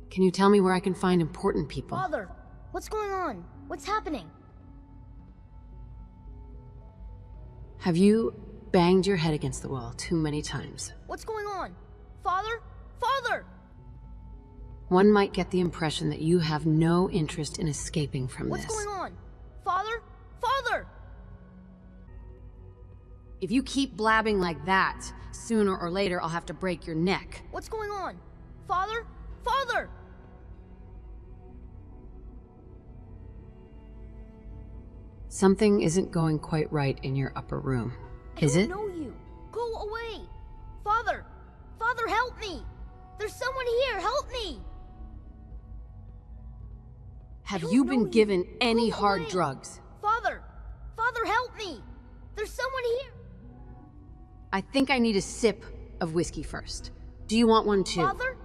Can you tell me where I can find important people? Father, what's going on? What's happening? Have you banged your head against the wall too many times? What's going on? Father? Father! One might get the impression that you have no interest in escaping from What's this. going on? Father? Father! If you keep blabbing like that, sooner or later I'll have to break your neck. What's going on? Father? Father! Something isn't going quite right in your upper room, is it? I don't know you. Go away! Father! Father, help me! There's someone here, help me! Have you been given any hard drugs? Father! Father, help me! There's someone here! I think I need a sip of whiskey first. Do you want one too? Father?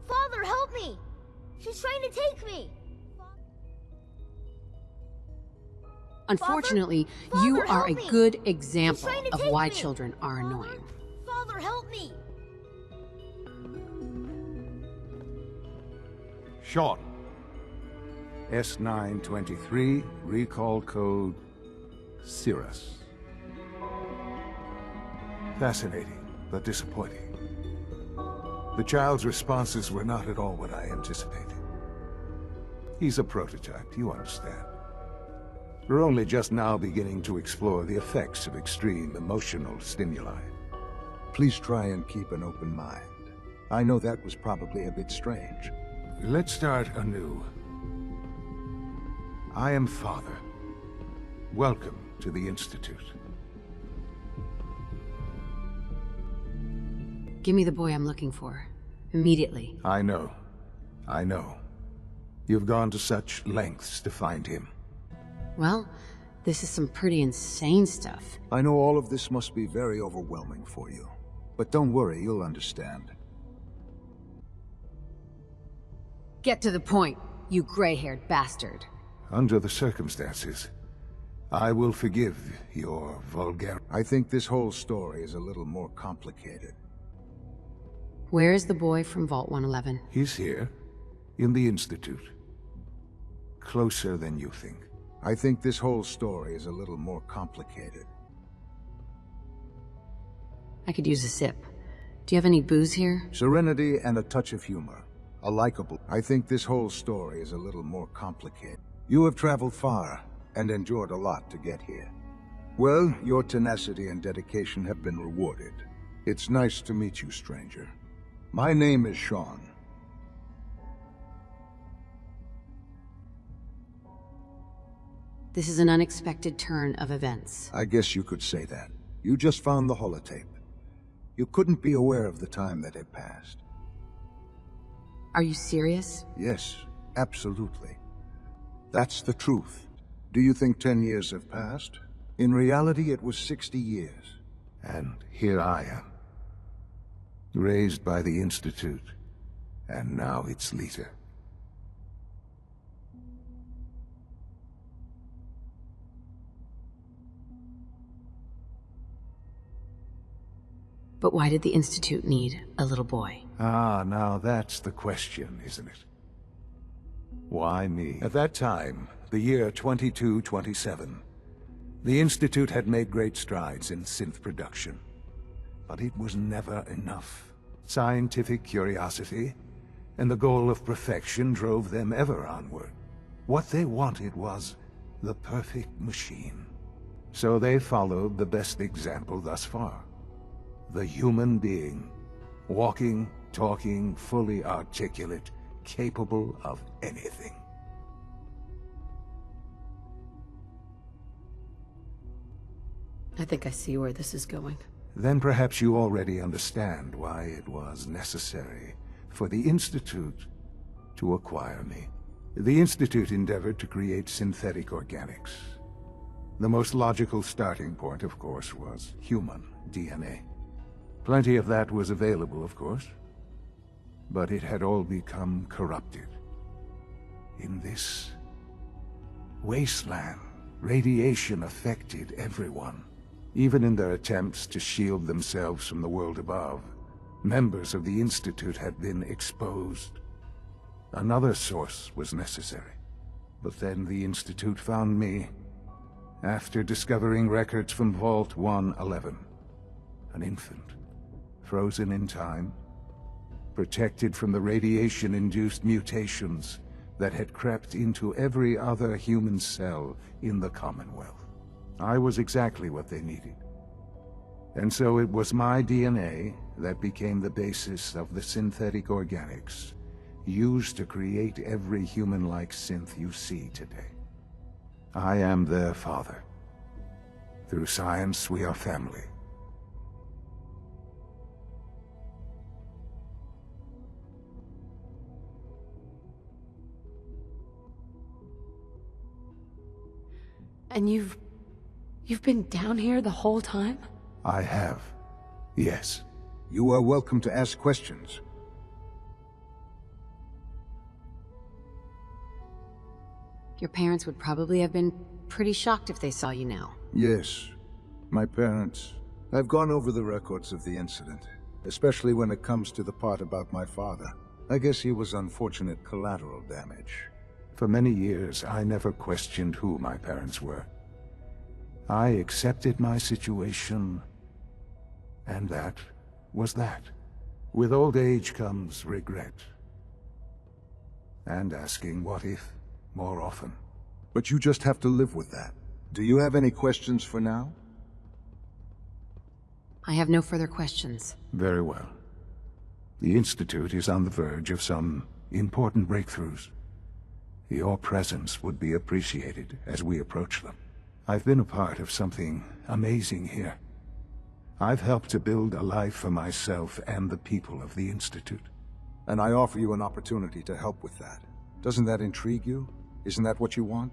Father, help me! She's trying to take me! Unfortunately, Father, you are a help me. good example She's trying to of take why me. children are annoying. Father, help me! Sean. S923, recall code Cirrus. Fascinating, but disappointing. The child's responses were not at all what I anticipated. He's a prototype, you understand. We're only just now beginning to explore the effects of extreme emotional stimuli. Please try and keep an open mind. I know that was probably a bit strange. Let's start anew. I am Father. Welcome to the Institute. Give me the boy I'm looking for. Immediately. I know. I know. You've gone to such lengths to find him. Well, this is some pretty insane stuff. I know all of this must be very overwhelming for you. But don't worry, you'll understand. Get to the point, you gray-haired bastard. Under the circumstances, I will forgive your vulgar... I think this whole story is a little more complicated. Where is the boy from Vault 111? He's here, in the Institute. Closer than you think. I think this whole story is a little more complicated. I could use a sip. Do you have any booze here? Serenity and a touch of humor. A likable... I think this whole story is a little more complicated. You have traveled far and endured a lot to get here. Well, your tenacity and dedication have been rewarded. It's nice to meet you, stranger. My name is Shuan. This is an unexpected turn of events. I guess you could say that. You just found the holotape. You couldn't be aware of the time that had passed. Are you serious? Yes, absolutely. That's the truth. Do you think 10 years have passed? In reality, it was 60 years. And here I am. Raised by the Institute, and now its leader. But why did the Institute need a little boy? Ah, now that's the question, isn't it? Why me? At that time, the year 2227, the Institute had made great strides in synth production. But it was never enough. Scientific curiosity and the goal of perfection drove them ever onward. What they wanted was the perfect machine. So they followed the best example thus far. The human being, walking, talking, fully articulate, capable of anything. I think I see where this is going. Then perhaps you already understand why it was necessary for the Institute to acquire me. The Institute endeavored to create synthetic organics. The most logical starting point, of course, was human DNA. Plenty of that was available, of course, but it had all become corrupted. In this wasteland, radiation affected everyone. Even in their attempts to shield themselves from the world above, members of the Institute had been exposed. Another source was necessary. But then the Institute found me, after discovering records from Vault 111. An infant, frozen in time, protected from the radiation-induced mutations that had crept into every other human cell in the Commonwealth. I was exactly what they needed. And so it was my DNA that became the basis of the synthetic organics used to create every human-like synth you see today. I am their father. Through science, we are family. And you've been down here the whole time? I have. Yes. You are welcome to ask questions. Your parents would probably have been pretty shocked if they saw you now. Yes. My parents. I've gone over the records of the incident, especially when it comes to the part about my father. I guess he was unfortunate collateral damage. For many years, I never questioned who my parents were. I accepted my situation, and that was that. With old age comes regret. And asking what if. more often. But you just have to live with that. Do you have any questions for now? I have no further questions. Very well. The Institute is on the verge of some important breakthroughs. Your presence would be appreciated as we approach them. I've been a part of something amazing here. I've helped to build a life for myself and the people of the Institute. And I offer you an opportunity to help with that. Doesn't that intrigue you? Isn't that what you want?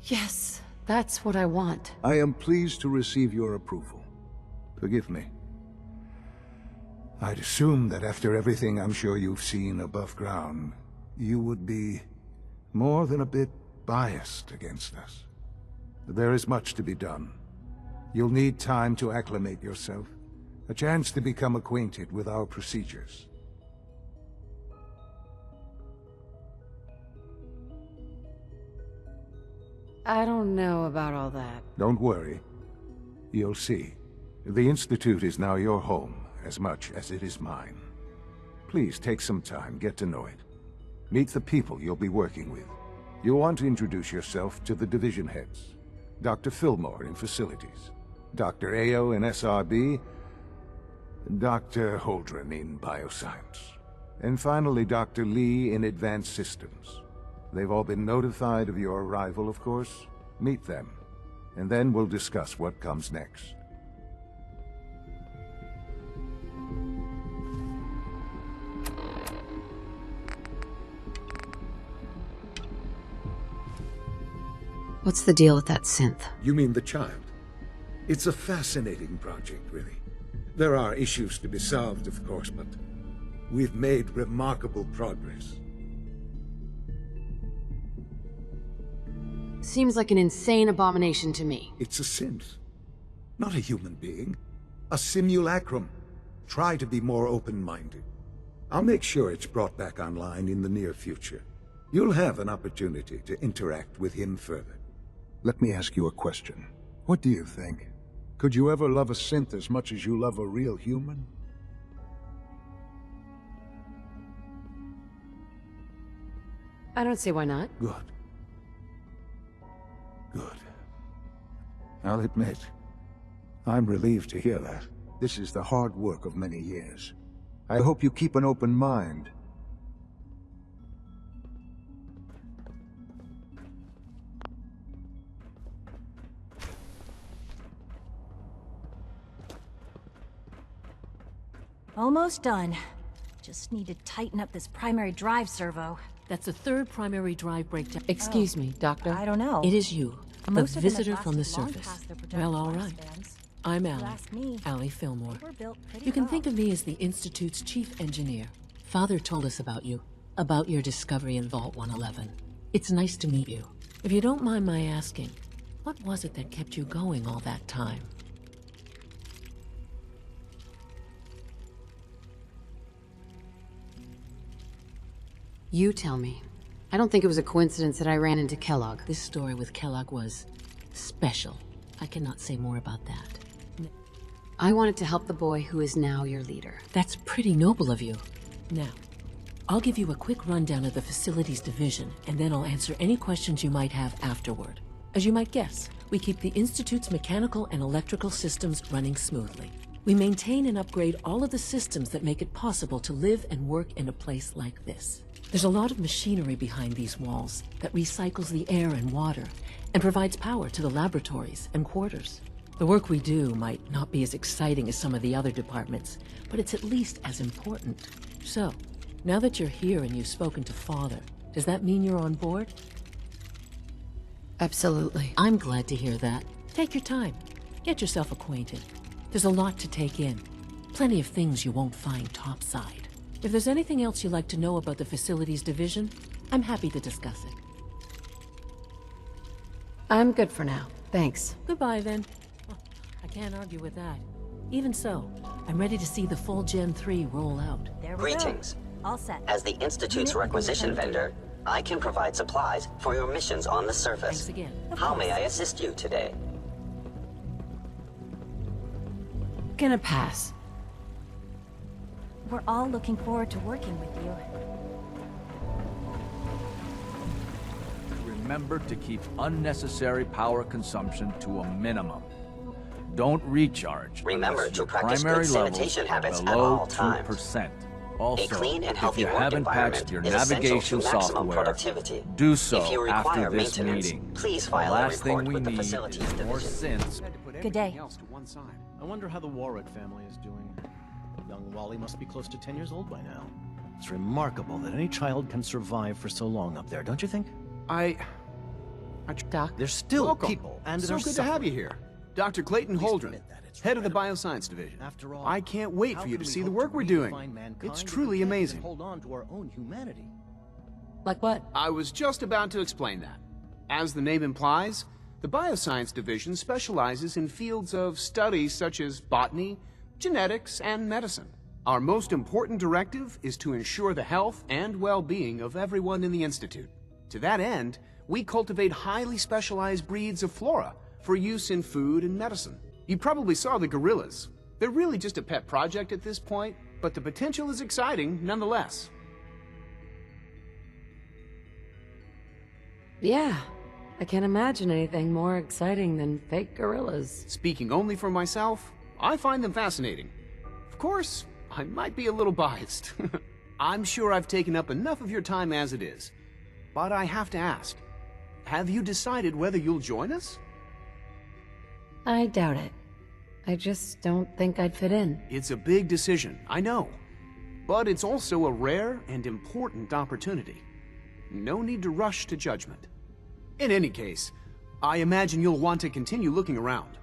Yes, that's what I want. I am pleased to receive your approval. Forgive me. I'd assume that after everything I'm sure you've seen above ground, you would be more than a bit biased against us. There is much to be done. You'll need time to acclimate yourself, a chance to become acquainted with our procedures. I don't know about all that. Don't worry. You'll see. The Institute is now your home, as much as it is mine. Please take some time, get to know it. Meet the people you'll be working with. You'll want to introduce yourself to the division heads. Dr. Fillmore in Facilities, Dr. Ao in SRB, Dr. Holdren in Bioscience, and finally Dr. Lee in Advanced Systems. They've all been notified of your arrival, of course. Meet them, and then we'll discuss what comes next. What's the deal with that synth? You mean the child? It's a fascinating project, really. There are issues to be solved, of course, but we've made remarkable progress. Seems like an insane abomination to me. It's a synth, not a human being. A simulacrum. Try to be more open-minded. I'll make sure it's brought back online in the near future. You'll have an opportunity to interact with him further. Let me ask you a question. What do you think? Could you ever love a synth as much as you love a real human? I don't see why not. Good. Good. I'll admit, I'm relieved to hear that. This is the hard work of many years. I hope you keep an open mind. Almost done. Just need to tighten up this primary drive servo. That's the third primary drive breakdown. Excuse me, Doctor. I don't know. It is you, Most the of them visitor have from the lasted long surface. past their projected Well, all right. lifespans. I'm If you Allie. ask me, Allie Fillmore. they were built pretty You can well. think of me as the Institute's chief engineer. Father told us about you, about your discovery in Vault 111. It's nice to meet you. If you don't mind my asking, what was it that kept you going all that time? You tell me. I don't think it was a coincidence that I ran into Kellog. This story with Kellog was special. I cannot say more about that. I wanted to help the boy who is now your leader. That's pretty noble of you. Now, I'll give you a quick rundown of the Facilities Division, and then I'll answer any questions you might have afterward. As you might guess, we keep the Institute's mechanical and electrical systems running smoothly. We maintain and upgrade all of the systems that make it possible to live and work in a place like this. There's a lot of machinery behind these walls that recycles the air and water and provides power to the laboratories and quarters. The work we do might not be as exciting as some of the other departments, but it's at least as important. So, now that you're here and you've spoken to Father, does that mean you're on board? Absolutely. I'm glad to hear that. Take your time. Get yourself acquainted. There's a lot to take in. Plenty of things you won't find topside. If there's anything else you'd like to know about the Facilities Division, I'm happy to discuss it. I'm good for now. Thanks. Goodbye, then. I can't argue with that. Even so, I'm ready to see the full Gen 3 roll out. There we Greetings. go. All set. As the Institute's requisition vendor, I can provide supplies for your missions on the surface. Thanks again. How may I assist you today? Gonna pass. We're all looking forward to working with you. Remember to keep unnecessary power consumption to a minimum. Don't recharge. Remember unless to your practice primary good levels sanitation are habits at below all times. 2%. Also, A clean and if healthy you work haven't patched environment your is essential navigation to maximum software, productivity. do so If you after require this maintenance, meeting. please The file a last thing report we with the need facilities is more division. synths. Good day. I wonder how the Warwick family is doing. Young Wally must be close to 10 years old by now. It's remarkable that any child can survive for so long up there, don't you think? Doc? There's still Welcome. people, and so they're good to have you suffering. here. Dr. Clayton Holdren, head of the Bioscience Division. After all, I can't wait how for you can to we see the hope work to we're doing. redefine mankind It's if truly we can't amazing. hold on to our own humanity? Like what? I was just about to explain that. As the name implies, the Bioscience Division specializes in fields of study such as botany, genetics, and medicine. Our most important directive is to ensure the health and well-being of everyone in the Institute. To that end, we cultivate highly specialized breeds of flora for use in food and medicine. You probably saw the gorillas. They're really just a pet project at this point, but the potential is exciting nonetheless. Yeah, I can't imagine anything more exciting than fake gorillas. Speaking only for myself, I find them fascinating. Of course, I might be a little biased. I'm sure I've taken up enough of your time as it is. But I have to ask, have you decided whether you'll join us? I doubt it. I just don't think I'd fit in. It's a big decision, I know. But it's also a rare and important opportunity. No need to rush to judgment. In any case, I imagine you'll want to continue looking around.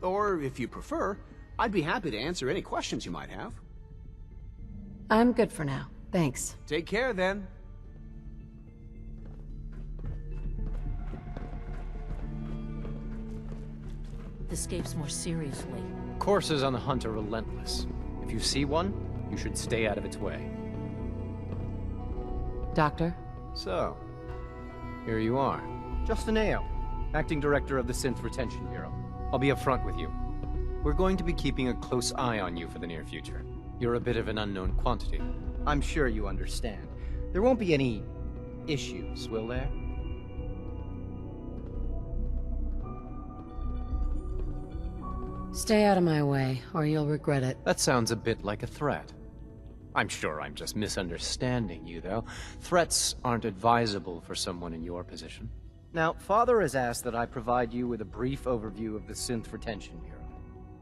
Or, if you prefer, I'd be happy to answer any questions you might have. I'm good for now. Thanks. Take care, then. Escapes more seriously. Coursers on the hunt are relentless. If you see one, you should stay out of its way. Doctor? So, here you are. Justin Ayo, Acting Director of the Synth Retention Bureau. I'll be upfront with you. We're going to be keeping a close eye on you for the near future. You're a bit of an unknown quantity. I'm sure you understand. There won't be any issues, will there? Stay out of my way, or you'll regret it. That sounds a bit like a threat. I'm sure I'm just misunderstanding you, though. Threats aren't advisable for someone in your position. Now, Father has asked that I provide you with a brief overview of the Synth Retention Bureau.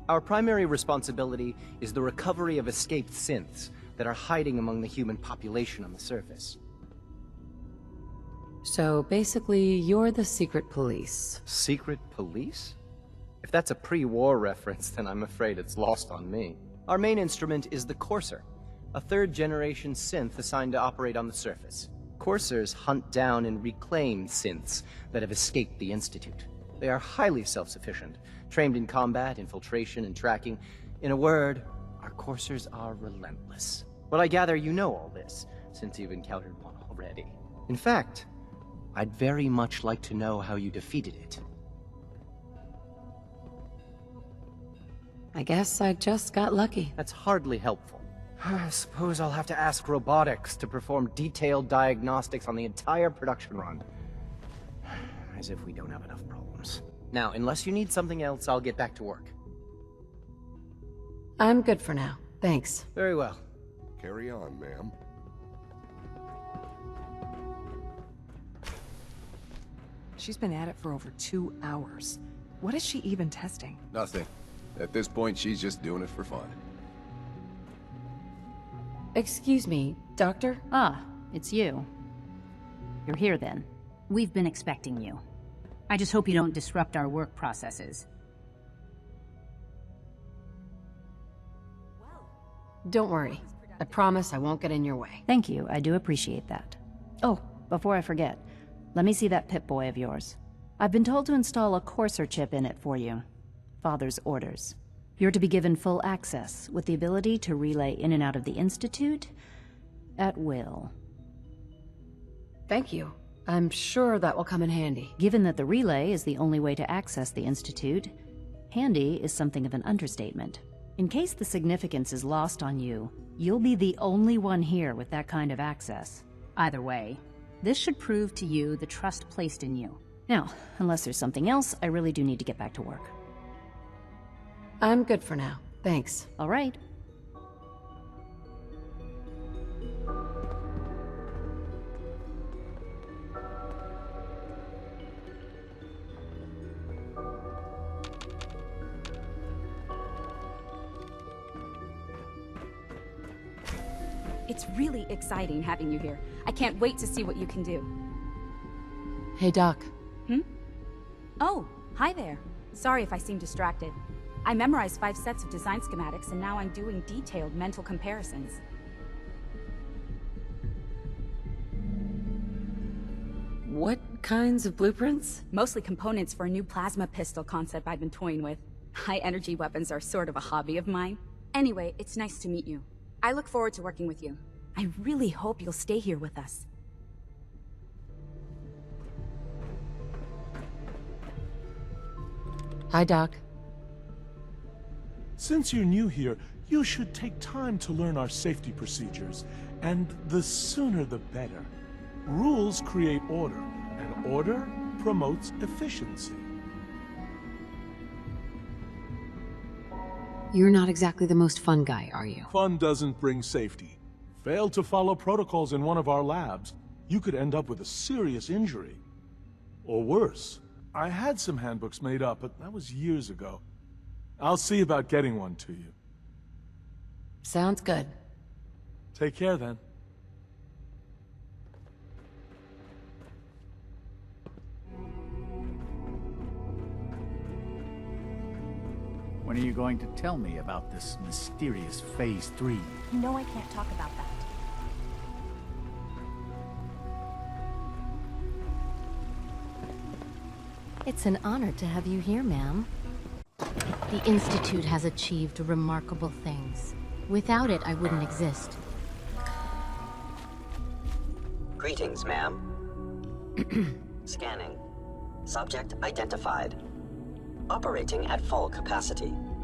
Our primary responsibility is the recovery of escaped synths that are hiding among the human population on the surface. So basically, you're the secret police. Secret police? If that's a pre-war reference, then I'm afraid it's lost on me. Our main instrument is the Courser, a third-generation synth assigned to operate on the surface. Coursers hunt down and reclaim synths that have escaped the Institute. They are highly self-sufficient, trained in combat, infiltration, and tracking. In a word, our Coursers are relentless. But I gather you know all this, since you've encountered one already. In fact, I'd very much like to know how you defeated it. I guess I just got lucky. That's hardly helpful. I suppose I'll have to ask robotics to perform detailed diagnostics on the entire production run. As if we don't have enough problems. Now, unless you need something else, I'll get back to work. I'm good for now. Thanks. Very well. Carry on, ma'am. She's been at it for over 2 hours. What is she even testing? Nothing. At this point, she's just doing it for fun. Excuse me, Doctor? Ah, it's you. You're here then. We've been expecting you. I just hope you don't disrupt our work processes. Don't worry. I promise I won't get in your way. Thank you, I do appreciate that. Oh, before I forget, let me see that Pip-Boy of yours. I've been told to install a Courser chip in it for you. Father's orders. You're to be given full access, with the ability to relay in and out of the Institute at will. Thank you. I'm sure that will come in handy. Given that the relay is the only way to access the Institute, handy is something of an understatement. In case the significance is lost on you, you'll be the only one here with that kind of access. Either way, this should prove to you the trust placed in you. Now, unless there's something else, I really do need to get back to work. I'm good for now. Thanks. All right. It's really exciting having you here. I can't wait to see what you can do. Hey, Doc. Oh, hi there. Sorry if I seem distracted. I memorized 5 sets of design schematics and now I'm doing detailed mental comparisons. What kinds of blueprints? Mostly components for a new plasma pistol concept I've been toying with. High energy weapons are sort of a hobby of mine. Anyway, it's nice to meet you. I look forward to working with you. I really hope you'll stay here with us. Hi, Doc. Since you're new here, you should take time to learn our safety procedures, and the sooner the better. Rules create order, and order promotes efficiency. You're not exactly the most fun guy, are you? Fun doesn't bring safety. Fail to follow protocols in one of our labs, you could end up with a serious injury. Or worse. I had some handbooks made up, but that was years ago. I'll see about getting one to you. Sounds good. Take care, then. When are you going to tell me about this mysterious Phase 3? You know I can't talk about that. It's an honor to have you here, ma'am. The Institute has achieved remarkable things. Without it, I wouldn't exist. Greetings, ma'am. Scanning. Subject identified. Operating at full capacity.